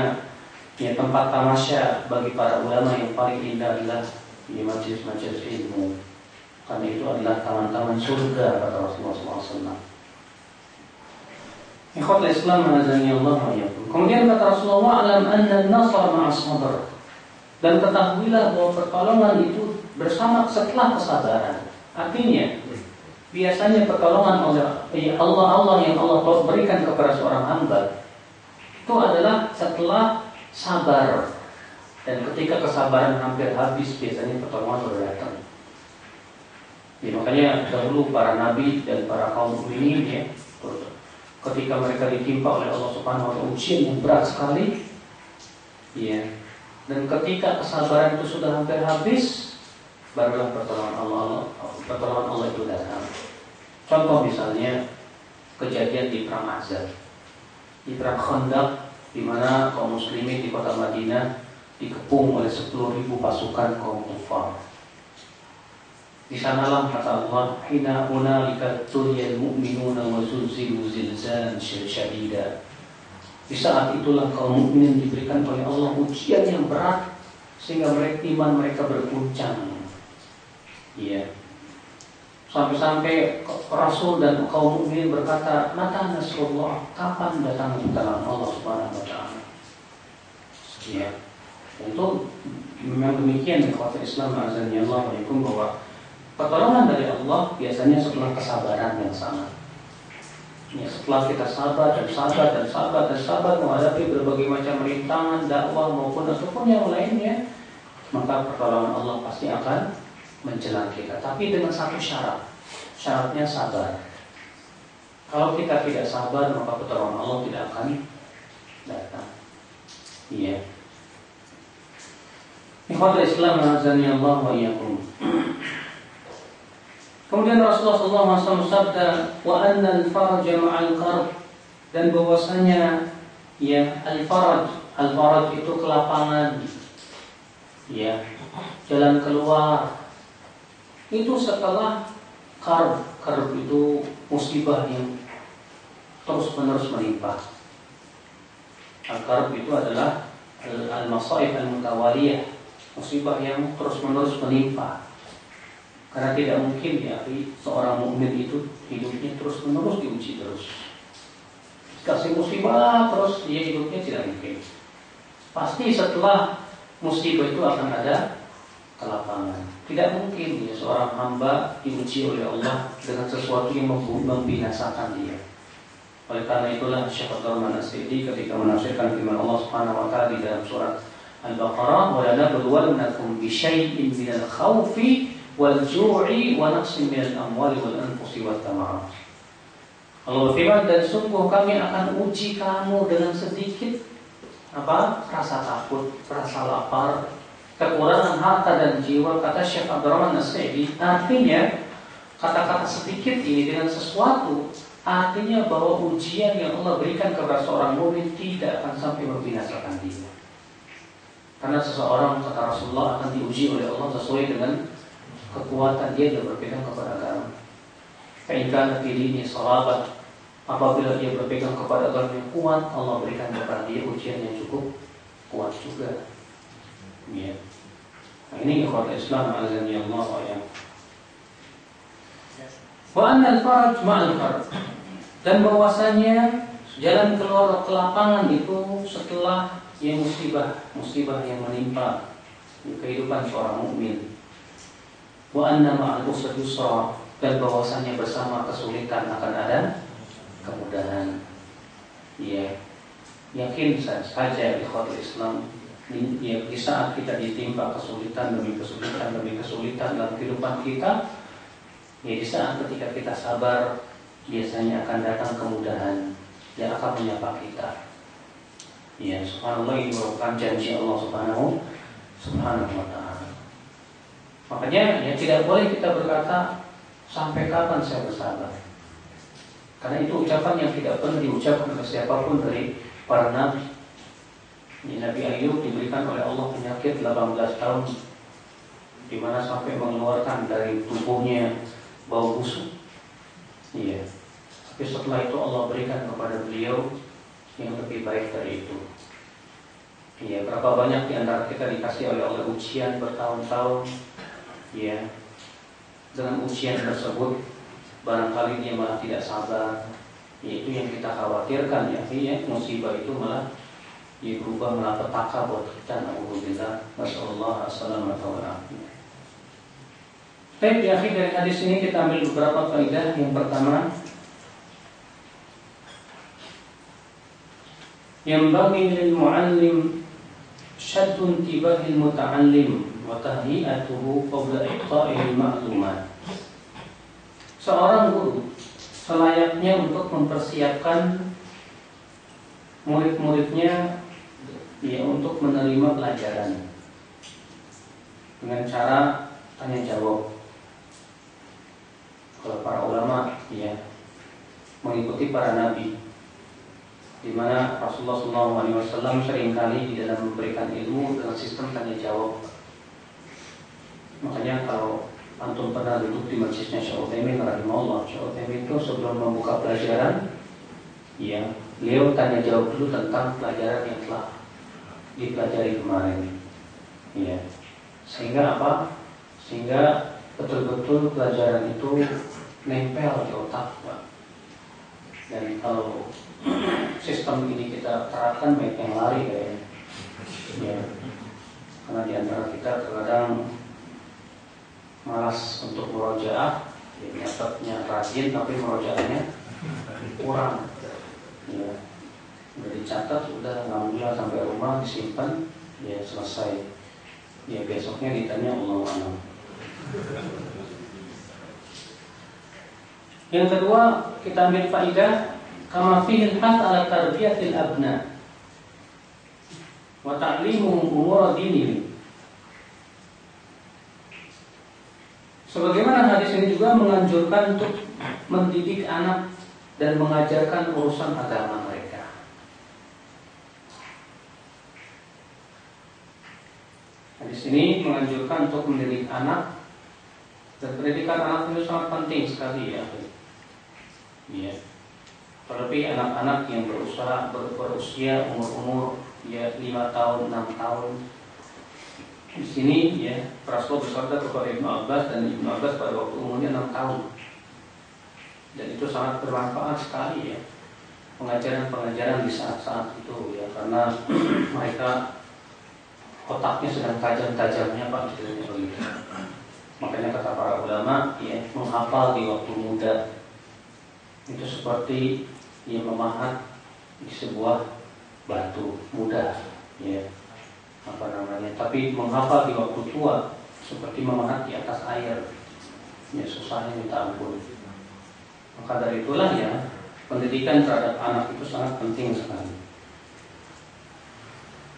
ya tempat tamasya bagi para ulama yang paling indah adalah di majelis-majelis ilmu. Karena itu adalah taman-taman surga kata Rasulullah SAW. Ikhwatul Islam azani Allah wa iyyakum. Kemudian kata Rasulullah, alam anna an-nasr ma'a sabr. Dan ketahuilah bahwa pertolongan itu bersama setelah kesabaran. Artinya, biasanya pertolongan oleh Allah yang Allah berikan kepada seorang hamba itu adalah setelah sabar. Dan ketika kesabaran hampir habis, biasanya pertolongan baru datang. Ya, makanya dahulu para nabi dan para kaum mukminin ya, ketika mereka ditimpa oleh Allah Subhanahu wa taala ujian yang berat sekali, ya, dan ketika kesabaran itu sudah hampir habis, barulah pertolongan Allah itu datang. Contoh misalnya kejadian di perang Ahzab, di perang Khandaq, di mana kaum muslimin di kota Madinah dikepung oleh 10.000 pasukan kaum kufar. Di sanalah kata Allah, hina hunalika tuliyal mu'minuna wa zulzilu zilzalan syadida. Di saat itulah kaum mukminin diberikan oleh Allah ujian yang berat sehingga iman mereka berguncang. Iya. Sampai-sampai Rasul dan kaum mukminin berkata, "Mata nasrullah? Kapan datang pertolongan Allah Subhanahu wa taala?" Iya. Tentu memang demikian ikhwatul Islam azani Allah wa iyyakum, bahwa pertolongan dari Allah biasanya setelah kesabaran yang sangat. Ya, setelah kita sabar menghadapi berbagai macam rintangan dakwah ataupun yang lainnya, maka pertolongan Allah pasti akan menjelang kita. Tapi dengan satu syarat, syaratnya sabar. Kalau kita tidak sabar, maka pertolongan Allah tidak akan datang. Iya. Ikhwatul Islam azani Allah wa iyyakum. Kemudian Rasulullah SAW sabda, wa anna al-faraj ma'al qarb, dan bahwasanya ya al-faraj itu kelapangan, ya jalan keluar itu setelah qarb itu musibah yang terus menerus menimpa. Al-qarb itu adalah al-masaib al-mutawaliyah, musibah yang terus menerus menimpa. Karena tidak mungkin ya seorang mukmin itu hidupnya terus menerus diuji terus. Kasih musibah terus dia hidupnya tidak mungkin. Pasti setelah musibah itu akan ada kelapangan. Tidak mungkin ya seorang hamba diuji oleh Allah dengan sesuatu yang membinasakan dia. Oleh karena itulah Syekh Abdul Rahman As-Sa'di ketika menafsirkan firman Allah Subhanahu wa taala di dalam surat Al-Baqarah, wa lanabluwannakum bi syai'in minal khaufi wal ju'i wa naqsin minal amwali wal anfusi wat thamarat. Allah berfirman, dan sungguh kami akan uji kamu dengan sedikit rasa takut, rasa lapar, kekurangan harta dan jiwa, kata Syekh Abdurrahman As-Sa'di. Artinya kata-kata sedikit ini dengan sesuatu, artinya bahwa ujian yang Allah berikan kepada seorang mukmin tidak akan sampai membinasakan dia. Karena seseorang, kata Rasulullah, akan diuji oleh Allah sesuai dengan kekuatan dia yang berpegang kepada agama. Fa'inkan dirinya salabat, apabila dia berpegang kepada agama yang kuat, Allah berikan kepada dia ujian yang cukup kuat juga. Ya. Nah, ini ikhwatul Islam azani Allah wa iyyakum. Wa anna al-faraj ma'al qarb, dan bahwasanya jalan keluar ke lapangan itu setelah yang musibah yang menimpa kehidupan seorang mukmin. Wa anna ma'al usri yusra, dan bahwasanya bersama kesulitan akan ada kemudahan. Ya, yakin saja ikhwatul Islam, ya, di saat kita ditimpa kesulitan demi kesulitan dalam kehidupan kita, ya di saat ketika kita sabar, biasanya akan datang kemudahan yang akan menyapa kita. Ya, subhanallah, ini merupakan janji Allah Subhanahu wa ta'ala. Makanya ya tidak boleh kita berkata sampai kapan saya bersabar. Karena itu ucapan yang tidak pernah diucapkan oleh siapapun dari para nabi. Nabi Ayub diberikan oleh Allah penyakit 18 tahun. di mana sampai mengeluarkan dari tubuhnya bau busuk. Iya. Tapi setelah itu Allah berikan kepada beliau yang lebih baik dari itu. Iya, berapa banyak di antara kita dikasih oleh Allah ujian bertahun-tahun, ya. Dengan ujian tersebut barangkali dia malah tidak sabar. Itu yang kita khawatirkan, ya. Musibah itu malah berubah malapetaka buat kita. Alhamdulillah, nasallallahu alaihi wasallam. Baik, di akhir dari hadis ini kita ambil beberapa faedah. Yang pertama, yang bagi lil muallim syaddu intibahil muta'allim wa tahyi'atuhu qabla iqta'il ma'lumat. Seorang guru selayaknya untuk mempersiapkan murid-muridnya untuk menerima pelajaran dengan cara tanya jawab. Kalau para ulama mengikuti para nabi, di mana Rasulullah SAW seringkali di dalam memberikan ilmu dengan sistem tanya jawab. Makanya kalau antum pernah duduk di majlisnya Syekh Utsaimin rahimahullah, Syekh Utsaimin itu sebelum membuka pelajaran, beliau tanya jawab dulu tentang pelajaran yang telah dipelajari kemarin. Sehingga apa? Sehingga betul-betul pelajaran itu nempel di otak, Pak. Dan kalau sistem ini kita terapkan, banyak yang lari kayaknya. Karena di antara kita terkadang malas untuk murojaah, nyatetnya rajin tapi murojaahnya kurang. Udah dicatat, udah alhamdulillah sampai rumah disimpan, selesai. Besoknya ditanya Allahu a'lam. Yang kedua, kita ambil faedah kama fihi al-hath ala tarbiyatil abna wa ta'limuhum umur dinihim. Sebagaimana hadis ini juga menganjurkan untuk mendidik anak dan mengajarkan urusan agama mereka. Hadis ini menganjurkan untuk mendidik anak, dan pendidikan anak itu sangat penting sekali, ya. Terlebih anak-anak yang berusia umur 5 tahun, 6 tahun. Di sini Rasulullah bersabda kepada Ibnu Abbas, dan Ibnu Abbas pada waktu umurnya 6 tahun. Dan itu sangat bermanfaat sekali, pengajaran-pengajaran di saat-saat itu, karena mereka otaknya sedang tajam-tajamnya, Pak, begitu. Makanya kata para ulama, menghafal di waktu muda itu seperti memahat di sebuah batu mudah, tapi menghafal di waktu tua seperti memahat di atas air, susahnya minta ampun. Maka dari itulah pendidikan terhadap anak itu sangat penting sekali.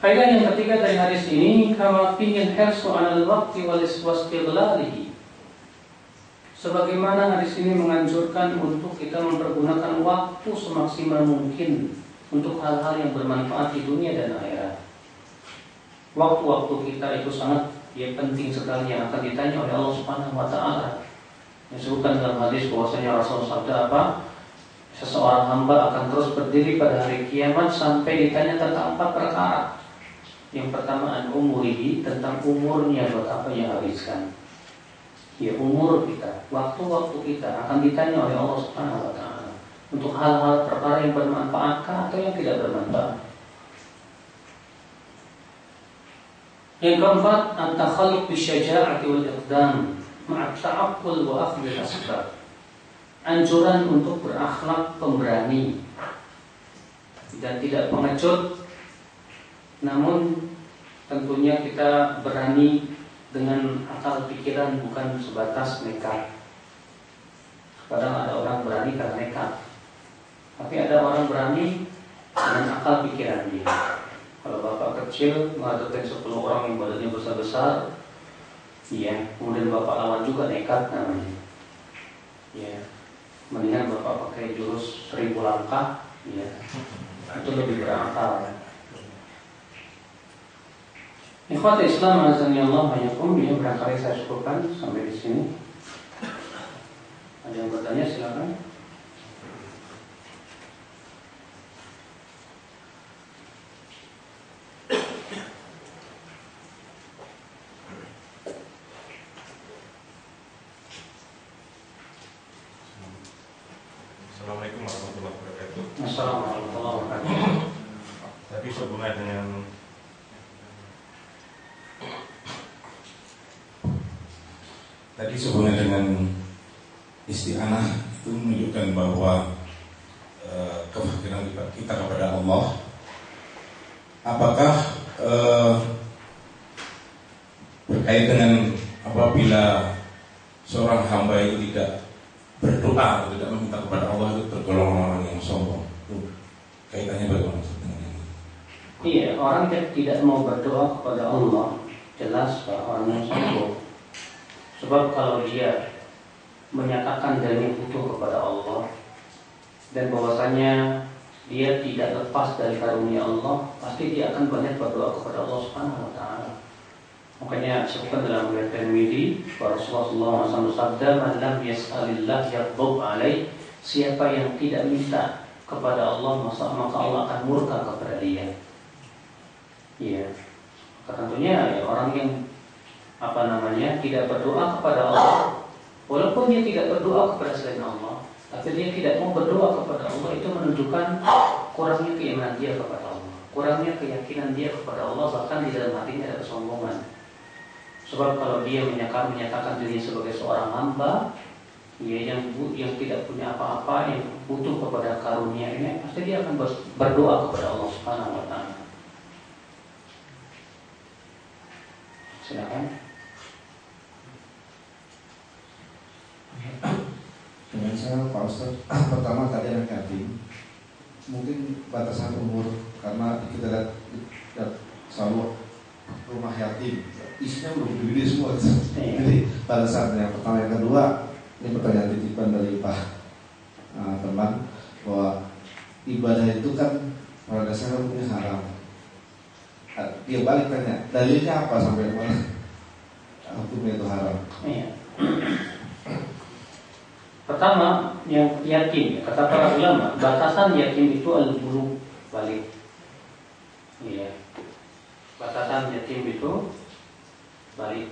Faedah yang ketiga dari hadis ini, kama fihi al-hirsu 'ala al-waqti wal istighlalihi. Sebagaimana hadis ini menganjurkan untuk kita mempergunakan waktu semaksimal mungkin untuk hal-hal yang bermanfaat di dunia dan akhirat. Waktu-waktu kita itu sangat penting sekali, yang akan ditanya oleh Allah Subhanahu wa taala. Disebutkan dalam hadis bahwasanya Rasulullah sabda apa? Seseorang hamba akan terus berdiri pada hari kiamat sampai ditanya tentang 4 perkara. Yang pertama, an-umurihi, tentang umurnya, buat apa yang habiskan. Umur kita, waktu-waktu kita akan ditanya oleh Allah Subhanahu wa taala untuk hal-hal perkara yang bermanfaatkah atau yang tidak bermanfaat. Yang keempat, at-takhalluq bisyaja'ati wal iqdam ma'a ta'aqqul wa akhdh al-asbab. Anjuran untuk berakhlak pemberani dan tidak pengecut, namun tentunya kita berani dengan akal pikiran, bukan sebatas nekat. Kadang ada orang berani karena nekat, tapi ada orang berani dengan akal pikiran dia. Kalau bapak kecil menghadapi 10 orang yang badannya besar-besar, kemudian bapak lawan juga, nekat namanya. Mendingan bapak pakai jurus 1000 langkah, itu lebih berakal. Ikhwati Islam azani Allah banyakum, ya barangkali saya cukupkan sampai di sini. Ada yang bertanya silakan. Assalamualaikum warahmatullahi wabarakatuh. Assalamualaikum warahmatullahi wabarakatuh. Tapi sehubungan dengan isti'anah itu menunjukkan bahwa kefakiran kita kepada Allah. Apakah berkait dengan apabila seorang hamba itu tidak berdoa atau tidak meminta kepada Allah itu tergolong orang yang sombong? Kaitannya bagaimana dengan ini? Iya, orang yang tidak mau berdoa kepada Allah jelas orang yang sombong. Sebab kalau dia menyatakan dirinya butuh kepada Allah dan bahwasanya dia tidak lepas dari karunia Allah, pasti dia akan banyak berdoa kepada Allah Subhanahu wa taala. Makanya disebutkan dalam riwayat Tirmidzi, Rasulullah SAW bersabda, "Man lam yas'alillah yaghdab alaih." Siapa yang tidak minta kepada Allah, maka Allah akan murka kepada dia. Iya. Tentunya ya, orang yang tidak berdoa kepada Allah, walaupun dia tidak berdoa kepada selain Allah, tapi dia tidak mau berdoa kepada Allah, itu menunjukkan kurangnya keimanan dia kepada Allah, kurangnya keyakinan dia kepada Allah, bahkan di dalam hatinya ada kesombongan. Sebab kalau dia menyatakan dirinya sebagai seorang hamba, ya, yang tidak punya apa-apa, yang butuh kepada karunia ini, pasti dia akan berdoa kepada Allah Subhanahu wa taala. Silakan. Dengan saya Pak Ustaz, pertama tadi anak yatim, mungkin batasan umur, karena kita lihat selalu rumah yatim isinya udah gede semua. Jadi batasan yang pertama. Yang kedua, ini pertanyaan titipan dari Pak teman, bahwa ibadah itu kan pada dasarnya hukumnya haram. Dia balik tanya, dalilnya apa sampai mana hukumnya itu haram? Iya. Pertama, yang yatim, kata para ulama, batasan yatim itu al-bulugh, balik. Iya. Batasan yatim itu balik.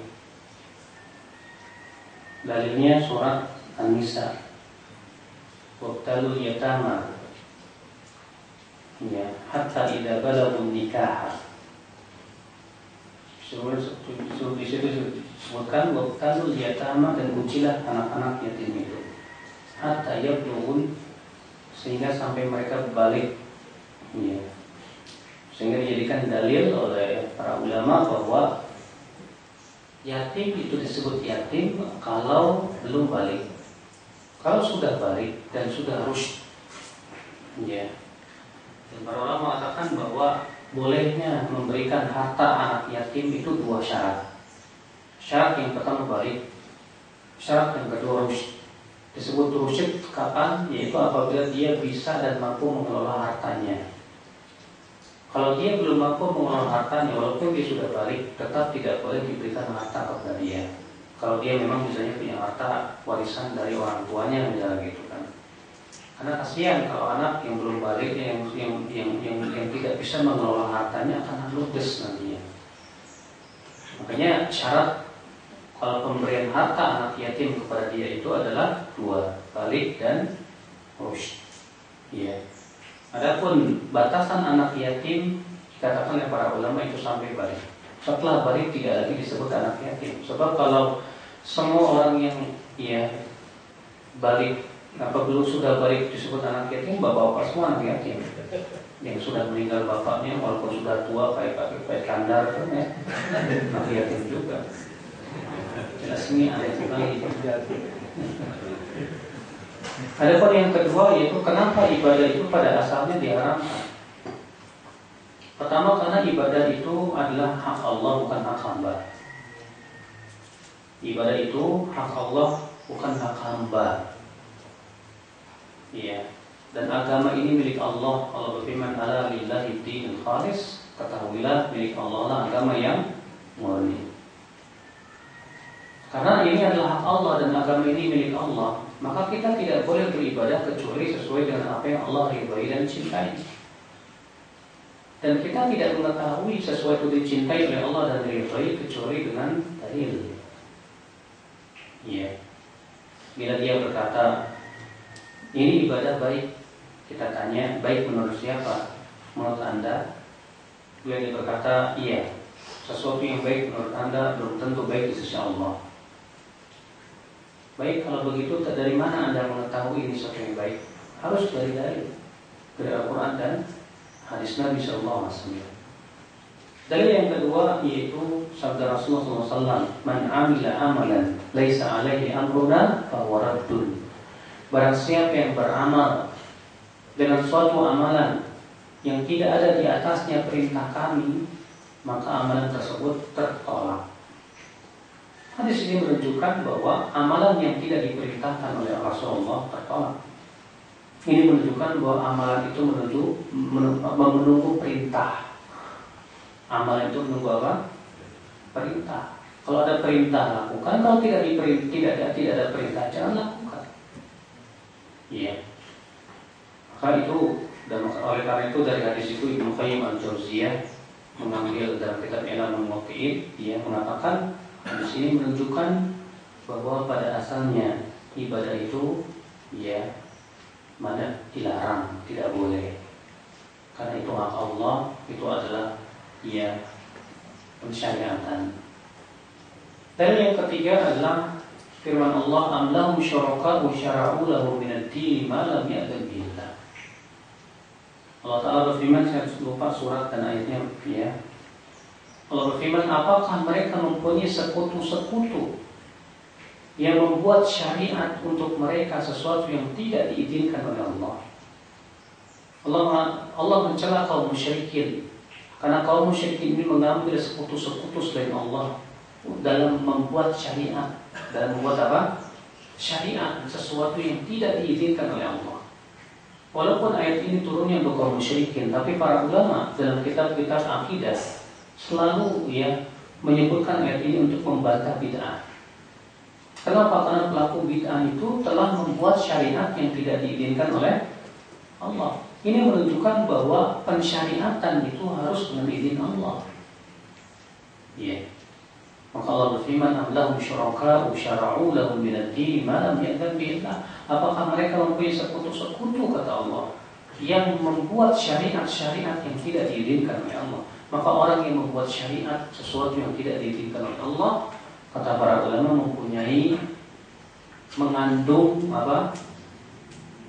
Dalilnya surat An-Nisa. Wabtalul yatama. Ya, hatta idza balagun nikah. Di situ disebutkan wabtalul yatama, dan ujilah anak-anak yatim itu. Hatta yablughun, sehingga sampai mereka balik. Ya. Sehingga dijadikan dalil oleh para ulama bahwa yatim itu disebut yatim kalau belum balik. Kalau sudah balik dan sudah rusyd, ya. Dan para ulama mengatakan bahwa bolehnya memberikan harta anak yatim itu dua syarat. Syarat yang pertama balik, syarat yang kedua rusyd. Disebut rusyd kapan? Yaitu apabila dia bisa dan mampu mengelola hartanya. Kalau dia belum mampu mengelola hartanya, walaupun dia sudah balik, tetap tidak boleh diberikan harta kepada dia. Kalau dia memang misalnya punya harta warisan dari orang tuanya, misalnya gitu kan. Karena kasihan kalau anak yang belum balik, yang tidak bisa mengelola hartanya akan ludes nantinya. Makanya syarat kalau pemberian harta anak yatim kepada dia itu adalah dua, balik dan rusyd. Ya. Adapun batasan anak yatim dikatakan oleh para ulama itu sampai balik. Setelah balik tidak lagi disebut anak yatim. Sebab kalau semua orang yang balik, belum sudah balik disebut anak yatim, bapak-bapak semua anak yatim. Yang sudah meninggal bapaknya walaupun sudah tua kayak kandar kan ya, anak yatim juga. Jelas ini aneh sekali. Adapun yang kedua, yaitu kenapa ibadah itu pada asalnya diharamkan. Pertama, karena ibadah itu adalah hak Allah, bukan hak hamba. Ibadah itu hak Allah, bukan hak hamba. Iya. Dan agama ini milik Allah. Allah berfirman, "Ala lillahi dinul khalis." Ketahuilah, milik Allah lah agama yang murni. Karena ini adalah hak Allah dan agama ini milik Allah, maka kita tidak boleh beribadah kecuali sesuai dengan apa yang Allah ridhai dan cintai. Dan kita tidak mengetahui sesuatu dicintai oleh Allah dan diridhai kecuali dengan dalil. Ya. Bila dia berkata, ini ibadah baik, kita tanya, baik menurut siapa? Menurut Anda? Bila dia berkata, iya, sesuatu yang baik menurut Anda belum tentu baik di sisi Allah. Baik, kalau begitu dari mana Anda mengetahui ini sesuatu yang baik? Harus dari Al-Quran dan hadis Nabi SAW. Dalil yang kedua yaitu sabda Rasulullah SAW, "Man amila amalan laisa alaihi amruna fahuwa raddun." Barang siapa yang beramal dengan suatu amalan yang tidak ada di atasnya perintah kami, maka amalan tersebut tertolak. Hadis ini menunjukkan bahwa amalan yang tidak diperintahkan oleh Rasulullah tertolak. Ini menunjukkan bahwa amalan itu menunggu perintah. Amalan itu menunggu apa? Perintah. Kalau ada perintah lakukan, kalau tidak ada perintah jangan lakukan. Iya. Maka itu dan oleh karena itu dari hadis itu Ibnu Qayyim al-Jauziyah mengambil dalam kitab I'lamul Muwaqqi'in, dia mengatakan hadis ini menunjukkan bahwa pada asalnya ibadah itu ya mana dilarang, tidak boleh. Karena itu hak Allah, itu adalah ya pensyariatan. Dan yang ketiga adalah firman Allah, "Am lahum syuraka'u syara'u lahum minad dini ma lam ya'zan bihi." Allah Ta'ala berfirman, saya lupa surat dan ayatnya ya. Allah berfirman, apakah mereka mempunyai sekutu-sekutu yang membuat syariat untuk mereka sesuatu yang tidak diizinkan oleh Allah. Allah mencela kaum musyrikin karena kaum musyrikin ini mengambil sekutu-sekutu selain Allah dalam membuat syariat, dalam membuat apa? Syariat, sesuatu yang tidak diizinkan oleh Allah. Walaupun ayat ini turunnya untuk kaum musyrikin, tapi para ulama dalam kitab-kitab akidah selalu ya menyebutkan ayat ini untuk membantah bid'ah. Kenapa? Karena pelaku bid'ah itu telah membuat syariat yang tidak diizinkan oleh Allah. Ini menunjukkan bahwa pensyariatan itu harus dengan izin Allah. Ya. Maka Allah berfirman, "Am lahum syuraka'u syara'u lahum minad dini ma lam ya'zan bihi." Apakah mereka mempunyai sekutu-sekutu, kata Allah, yang membuat syariat-syariat yang tidak diizinkan oleh Allah? Maka orang yang membuat syariat sesuatu yang tidak diizinkan oleh Allah, kata para ulama, mempunyai mengandung apa?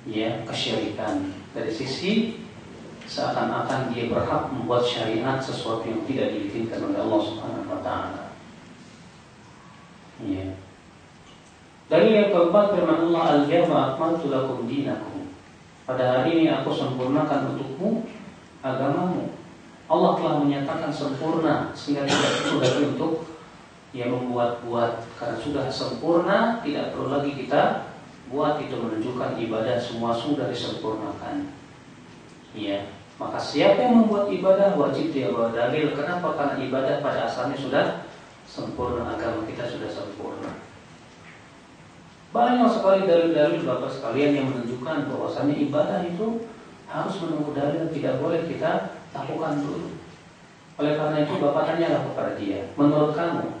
Ya, kesyirikan. Dari sisi seakan-akan dia berhak membuat syariat sesuatu yang tidak diizinkan oleh Allah Subhanahu wa taala. Ya. Dari yang keempat firman Allah, "Al-yawma akmaltu lakum dinakum." Pada hari ini aku sempurnakan untukmu agamamu. Allah telah menyatakan sempurna sehingga tidak perlu lagi untuk membuat-buat, karena sudah sempurna, tidak perlu lagi kita buat. Itu menunjukkan ibadah semua sudah disempurnakan. Ya, maka siapa yang membuat ibadah wajib dia bawa dalil. Kenapa? Karena ibadah pada asalnya sudah sempurna, agama kita sudah sempurna. Banyak sekali dalil-dalil Bapak sekalian yang menunjukkan bahwasannya ibadah itu harus menunggu dalil, tidak boleh kita lakukan dulu. Oleh karena itu Bapak tanyalah kepada dia, menurut kamu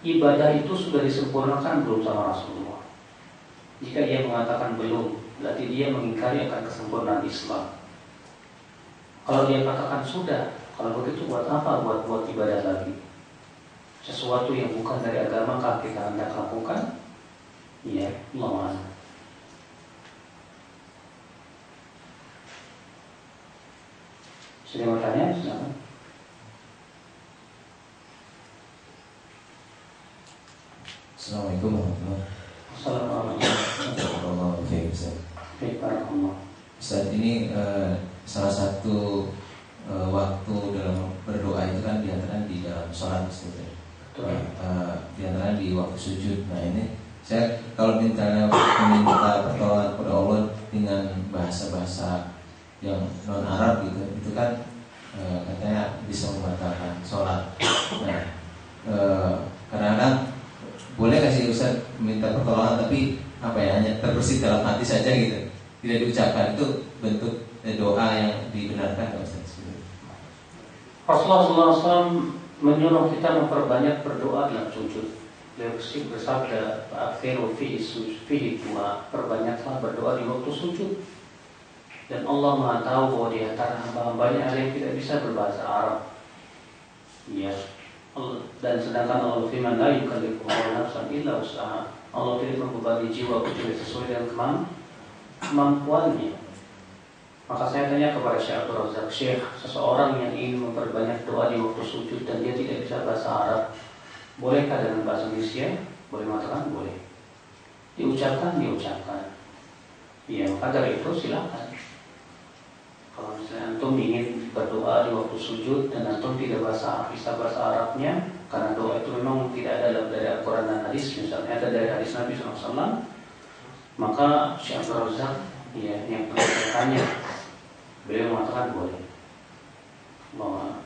ibadah itu sudah disempurnakan belum sama Rasulullah? Jika dia mengatakan belum, berarti dia mengingkari akan kesempurnaan Islam. Kalau dia katakan sudah, kalau begitu buat apa buat ibadah lagi? Sesuatu yang bukan dari agama kah kita hendak lakukan? Ya, Allah. Sudah mau tanya? Silakan. Assalamualaikum warahmatullahi wabarakatuh. Ustaz, ini salah satu waktu dalam berdoa itu kan diantara di dalam sholat, diantara di waktu sujud. Nah ini saya kalau minta pertolongan kepada Allah dengan bahasa-bahasa yang non Arab gitu, itu kan katanya bisa membatalkan sholat. Nah Kadang-kadang boleh kasih Ustaz minta pertolongan, tapi apa ya, hanya terbersih dalam hati saja gitu, tidak diucapkan. Itu bentuk doa yang dibenarkan, Ustaz. Rasulullah SAW menyuruh kita memperbanyak berdoa dalam sujud. Beliau bersabda, "Akhiru fihi du'a," perbanyaklah berdoa di waktu sujud. Dan Allah Maha tahu bahwa di antara hamba-hambanya ada yang tidak bisa berbahasa Arab. Ya. Dan sedangkan Allah firman, "La yukallifullahu nafsan illa wus'aha." Allah tidak membebani jiwa kecuali sesuai dengan kemampuannya. Maka saya tanya kepada Syekh Abdul Razak, Syekh, seseorang yang ingin memperbanyak doa di waktu sujud dan dia tidak bisa bahasa Arab, bolehkah dengan bahasa Indonesia? Boleh mengatakan boleh. Diucapkan. Ya, maka dari itu silakan. Kalau misalnya antum ingin berdoa di waktu sujud dan antum tidak bisa bahasa Arabnya, karena doa itu memang tidak ada dari Al-Quran dan hadis, misalnya ada dari hadis Nabi SAW, maka Syekh Abdul Razak, ya, yang pernah saya tanya, beliau mengatakan boleh. Bahwa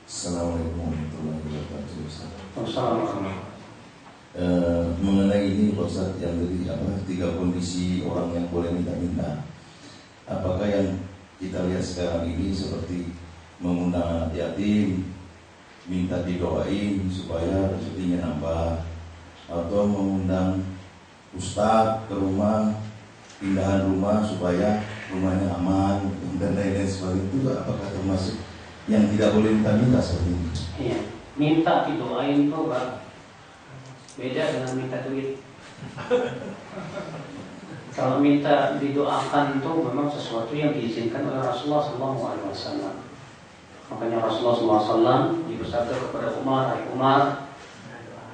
Assalamualaikum warahmatullahi wabarakatuh. Assalamualaikum. Mengenai ini Pak Ustaz, yang tadi 3 kondisi orang yang boleh minta-minta. Apakah yang kita lihat sekarang ini seperti mengundang yatim, minta didoain supaya rezekinya nambah, atau mengundang ustadz ke rumah, pindahan rumah supaya rumahnya aman dan lain-lain sebagainya, itu apakah termasuk yang tidak boleh minta-minta seperti ini? Iya, minta didoain itu beda dengan minta duit. Kalau minta didoakan itu memang sesuatu yang diizinkan oleh Rasulullah SAW. Makanya Rasulullah SAW bersabda kepada Umar, "Hai Umar,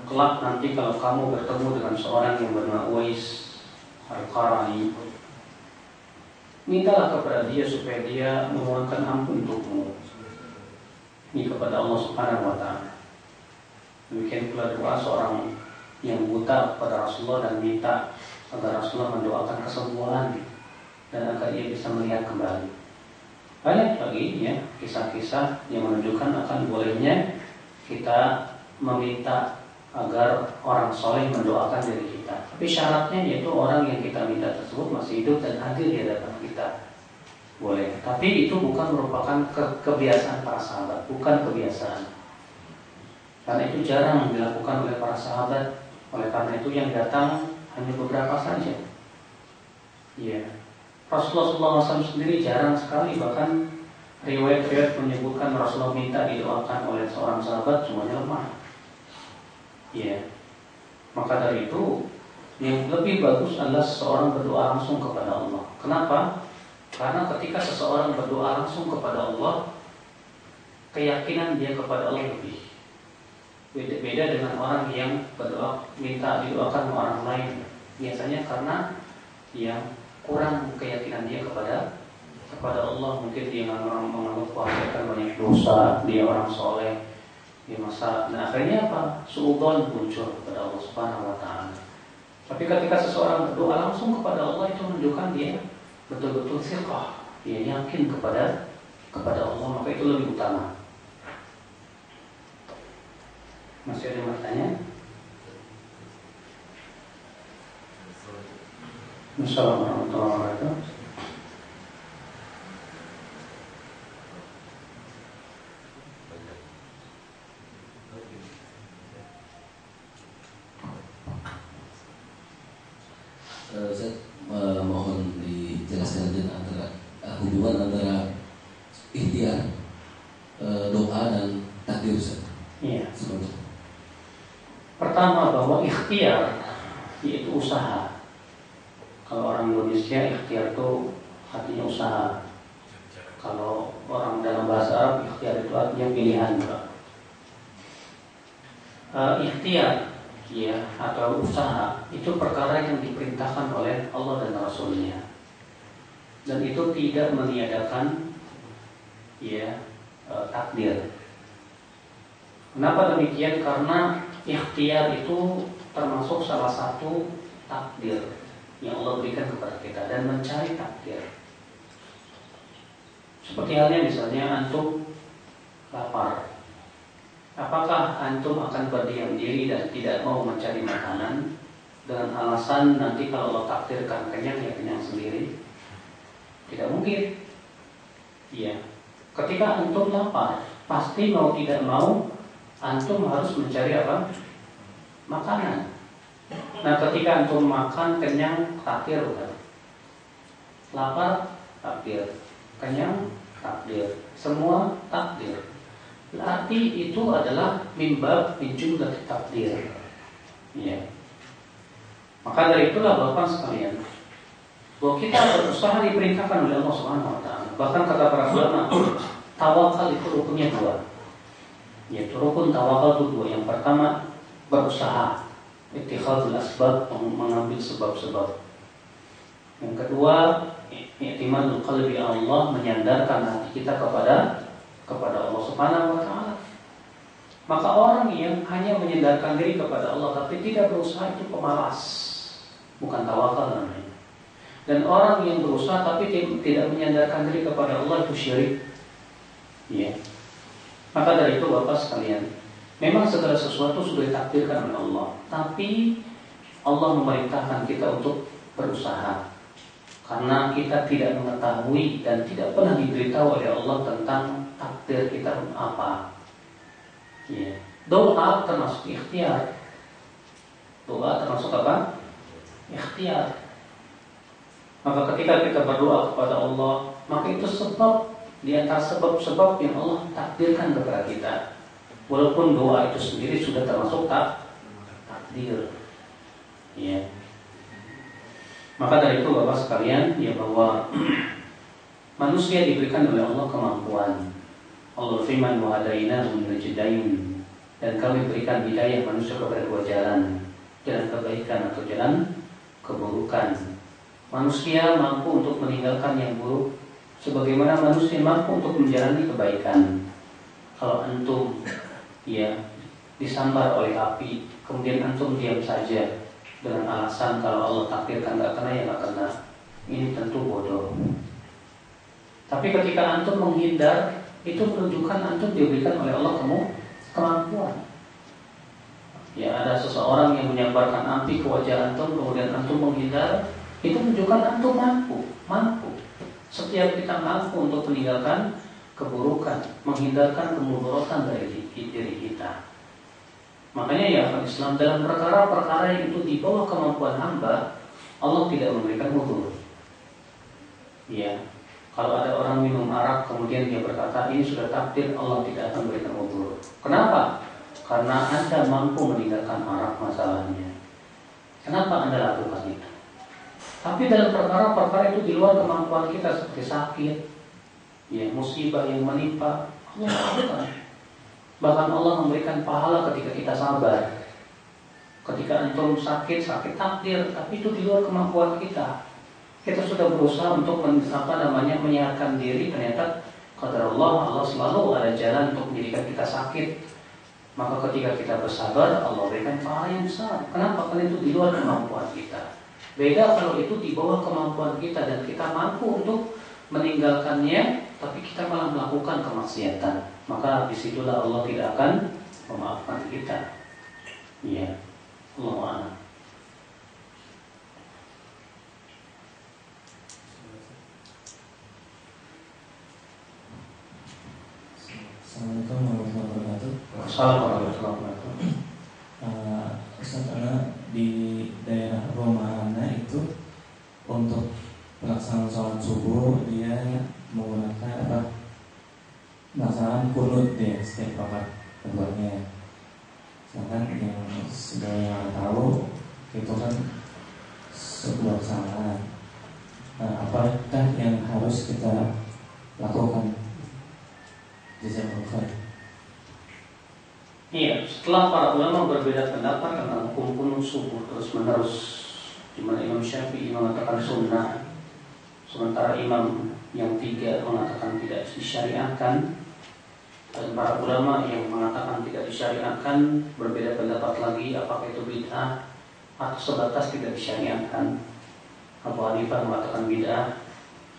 kelak nanti kalau kamu bertemu dengan seorang yang bernama Uwais Al-Qarani, mintalah kepada dia supaya dia memohonkan ampun untukmu." Ini kepada Allah Subhanahu wa Ta'ala. Demikian pula doa seorang yang buta kepada Rasulullah dan minta agar Rasulullah mendoakan kesembuhan dan agar ia bisa melihat kembali. Banyak lagi ya kisah-kisah yang menunjukkan akan bolehnya kita meminta agar orang soleh mendoakan diri kita. Tapi syaratnya yaitu orang yang kita minta tersebut masih hidup dan hadir di hadapan kita. Boleh, tapi itu bukan merupakan kebiasaan para sahabat, bukan kebiasaan. Karena itu jarang dilakukan oleh para sahabat. Oleh karena itu yang datang hanya beberapa saja. Ya, Rasulullah SAW sendiri jarang sekali, bahkan riwayat-riwayat menyebutkan Rasulullah minta didoakan oleh seorang sahabat semuanya lemah. Ya, maka dari itu yang lebih bagus adalah seseorang berdoa langsung kepada Allah. Kenapa? Karena ketika seseorang berdoa langsung kepada Allah, keyakinan dia kepada Allah lebih. Beda dengan orang yang berdoa minta didoakan orang lain. Biasanya karena yang kurang keyakinan dia kepada Allah. Mungkin dia menganggap bahwa dia akan banyak dosa, dia orang soleh, dia masa. Nah akhirnya apa? Suudzon muncul kepada Allah Subhanahu wa Ta'ala. Tapi ketika seseorang berdoa langsung kepada Allah, itu menunjukkan dia betul-betul siqah, dia yakin kepada Allah, maka itu lebih utama. Masih ada yang bertanya? Assalamualaikum warahmatullahi wabarakatuh. Saya mohon dijelaskan antara hubungan antara ikhtiar, doa dan takdir, Ustaz. Iya. Pertama, bahwa ikhtiar yaitu usaha. Kalau orang Indonesia ikhtiar itu artinya usaha. Kalau orang dalam bahasa Arab ikhtiar itu artinya pilihan. Ikhtiar ya atau usaha itu perkara yang diperintahkan oleh Allah dan Rasulnya, dan itu tidak meniadakan ya takdir. Kenapa demikian? Karena ikhtiar itu termasuk salah satu takdir yang Allah berikan kepada kita, dan mencari takdir. Seperti halnya misalnya antum lapar. Apakah antum akan berdiam diri dan tidak mau mencari makanan dengan alasan nanti kalau Allah takdirkan kenyang ya kenyang sendiri? Tidak mungkin. Iya. Ketika antum lapar, pasti mau tidak mau antum harus mencari apa? Makanan. Nah, ketika antum makan kenyang, takdir bukan? Lapar, takdir. Kenyang, takdir. Semua takdir. Berarti itu adalah mimbab min jumlah takdir. Ya. Maka dari itulah Bapak sekalian, bahwa kita berusaha diperintahkan oleh Allah Subhanahu wa taala. Bahkan kata para ulama, tawakal itu rukunnya dua. Yaitu rukun tawakal itu dua. Yang pertama berusaha, ittikhadul asbab, mengambil sebab-sebab. Yang kedua, i'timadul qalbi Allah, menyandarkan hati kita kepada Allah Subhanahu wa taala. Maka orang yang hanya menyandarkan diri kepada Allah tapi tidak berusaha itu pemalas, bukan tawakal namanya. Dan orang yang berusaha tapi tidak menyandarkan diri kepada Allah itu syirik. Ya. Maka dari itu Bapak sekalian, memang segala sesuatu sudah ditakdirkan oleh Allah, tapi Allah memerintahkan kita untuk berusaha. Karena kita tidak mengetahui dan tidak pernah diberitahu oleh Allah tentang takdir kita apa. Ya. Doa termasuk ikhtiar. Doa termasuk apa? Ikhtiar. Maka ketika kita berdoa kepada Allah, maka itu sebab di antara sebab-sebab yang Allah takdirkan kepada kita. Walaupun doa itu sendiri sudah termasuk takdir. Ya. Maka dari itu Bapak sekalian, ya bahwa manusia diberikan oleh Allah kemampuan. Allah firman wa hadainahum najdain, dan kami berikan hidayah manusia kepada dua jalan, jalan kebaikan atau jalan keburukan. Manusia mampu untuk meninggalkan yang buruk, sebagaimana manusia mampu untuk menjalani kebaikan. Kalau antum ya disambar oleh api, kemudian antum diam saja dengan alasan kalau Allah takdirkan nggak kena ya nggak kena, ini tentu bodoh. Tapi ketika antum menghindar, itu menunjukkan antum diberikan oleh Allah kemampuan. Ya, ada seseorang yang menyambarkan api ke wajah antum, kemudian antum menghindar, itu menunjukkan antum mampu. Setiap kita mampu untuk meninggalkan keburukan, menghindarkan kemudorotan dari diri kita. Makanya ya Islam dalam perkara-perkara yang itu di bawah kemampuan hamba, Allah tidak memberikan udzur. Ya, kalau ada orang minum arak kemudian dia berkata ini sudah takdir, Allah tidak akan memberikan udzur. Kenapa? Karena Anda mampu meninggalkan arak masalahnya. Kenapa Anda lakukan itu? Tapi dalam perkara-perkara itu di luar kemampuan kita seperti sakit, ya musibah yang menimpa, Allah lakukan. Bahkan Allah memberikan pahala ketika kita sabar. Ketika antum sakit takdir, tapi itu di luar kemampuan kita. Kita sudah berusaha untuk menyehatkan diri, ternyata qadar Allah selalu ada jalan untuk menjadikan kita sakit. Maka ketika kita bersabar, Allah berikan pahala yang besar. Kenapa? Karena itu di luar kemampuan kita. Beda kalau itu di bawah kemampuan kita dan kita mampu untuk meninggalkannya, tapi kita malah melakukan kemaksiatan. Maka disitulah Allah tidak akan memaafkan kita. Ya, Allah a'lam. Assalamualaikum warahmatullahi wabarakatuh. Assalamualaikum warahmatullahi wabarakatuh. Ustaz, di daerah rumah Ana itu untuk pelaksanaan sholat subuh dia menggunakan melaksanakan kunut dia setiap rakaat keduanya. Sedangkan yang sudah tahu itu kan sebuah kesalahan. Apakah yang harus kita lakukan? Jazakallahu. Iya, setelah para ulama berbeda pendapat tentang hukum kunut subuh terus menerus, di mana Imam Syafi'i mengatakan sunnah, sementara imam yang tiga mengatakan tidak disyariatkan. Dan para ulama yang mengatakan tidak disyariatkan berbeda pendapat lagi apakah itu bid'ah atau sebatas tidak disyariatkan. Abu Hanifah mengatakan bid'ah,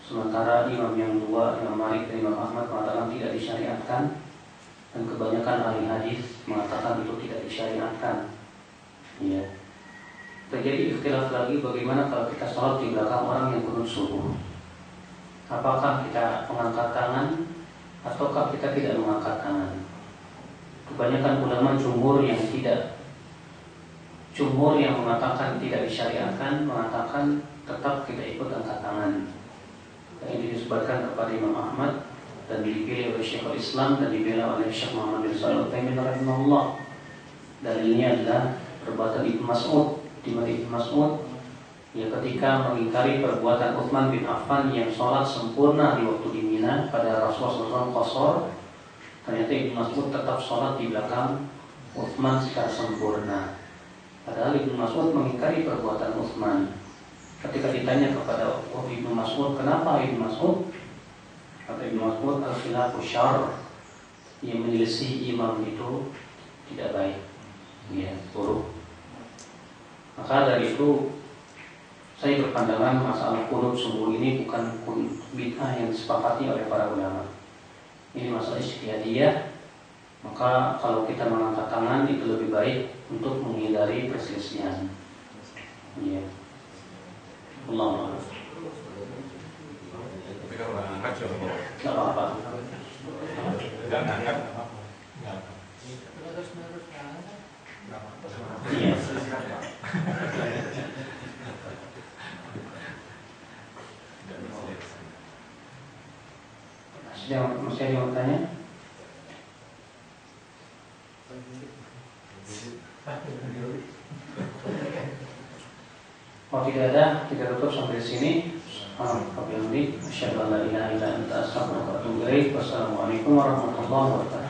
sementara imam yang dua, Imam Malik dan Imam Ahmad mengatakan tidak disyariatkan, dan kebanyakan ahli hadis mengatakan itu tidak disyariatkan. Ya. Terjadi ikhtilaf lagi bagaimana kalau kita sholat di belakang orang yang kunut subuh. Apakah kita mengangkat tangan ataukah kita tidak mengangkat tangan? Kebanyakan ulama jumhur yang mengatakan tidak disyariatkan mengatakan tetap kita ikut angkat tangan. Dan ini disebutkan kepada Imam Ahmad dan dipilih oleh Syekhul Islam dan dibela oleh Syekh Muhammad bin Shalih Al-Utsaimin rahimahullah. Dalilnya adalah perbuatan Ibnu Mas'ud, di mana Ibnu Mas'ud ya ketika mengingkari perbuatan Utsman bin Affan yang sholat sempurna di waktu di Mina pada Rasulullah SAW qasar, ternyata Ibnu Mas'ud tetap sholat di belakang Utsman secara sempurna. Padahal Ibnu Mas'ud mengingkari perbuatan Utsman. Ketika ditanya kepada Ibnu Mas'ud, kenapa Ibnu Mas'ud? Kata Ibnu Mas'ud, al-khilafu syarr, yang menyelisih imam itu tidak baik, ya, buruk. Maka dari itu saya berpandangan masalah kunut subuh ini bukan kunut bid'ah yang disepakati oleh para ulama. Ini masalah ijtihadiyah. Maka kalau kita mengangkat tangan itu lebih baik untuk menghindari perselisihan. Ya. Allah. Tapi kalau nggak angkat coba. Nggak apa-apa. Nggak angkat. Iya. Masih ada yang bertanya? Kalau tidak ada, kita tutup sampai di sini. Asyhadu an la ilaha illa anta astaghfiruka wa atubu ilaik. Wassalamualaikum warahmatullahi wabarakatuh.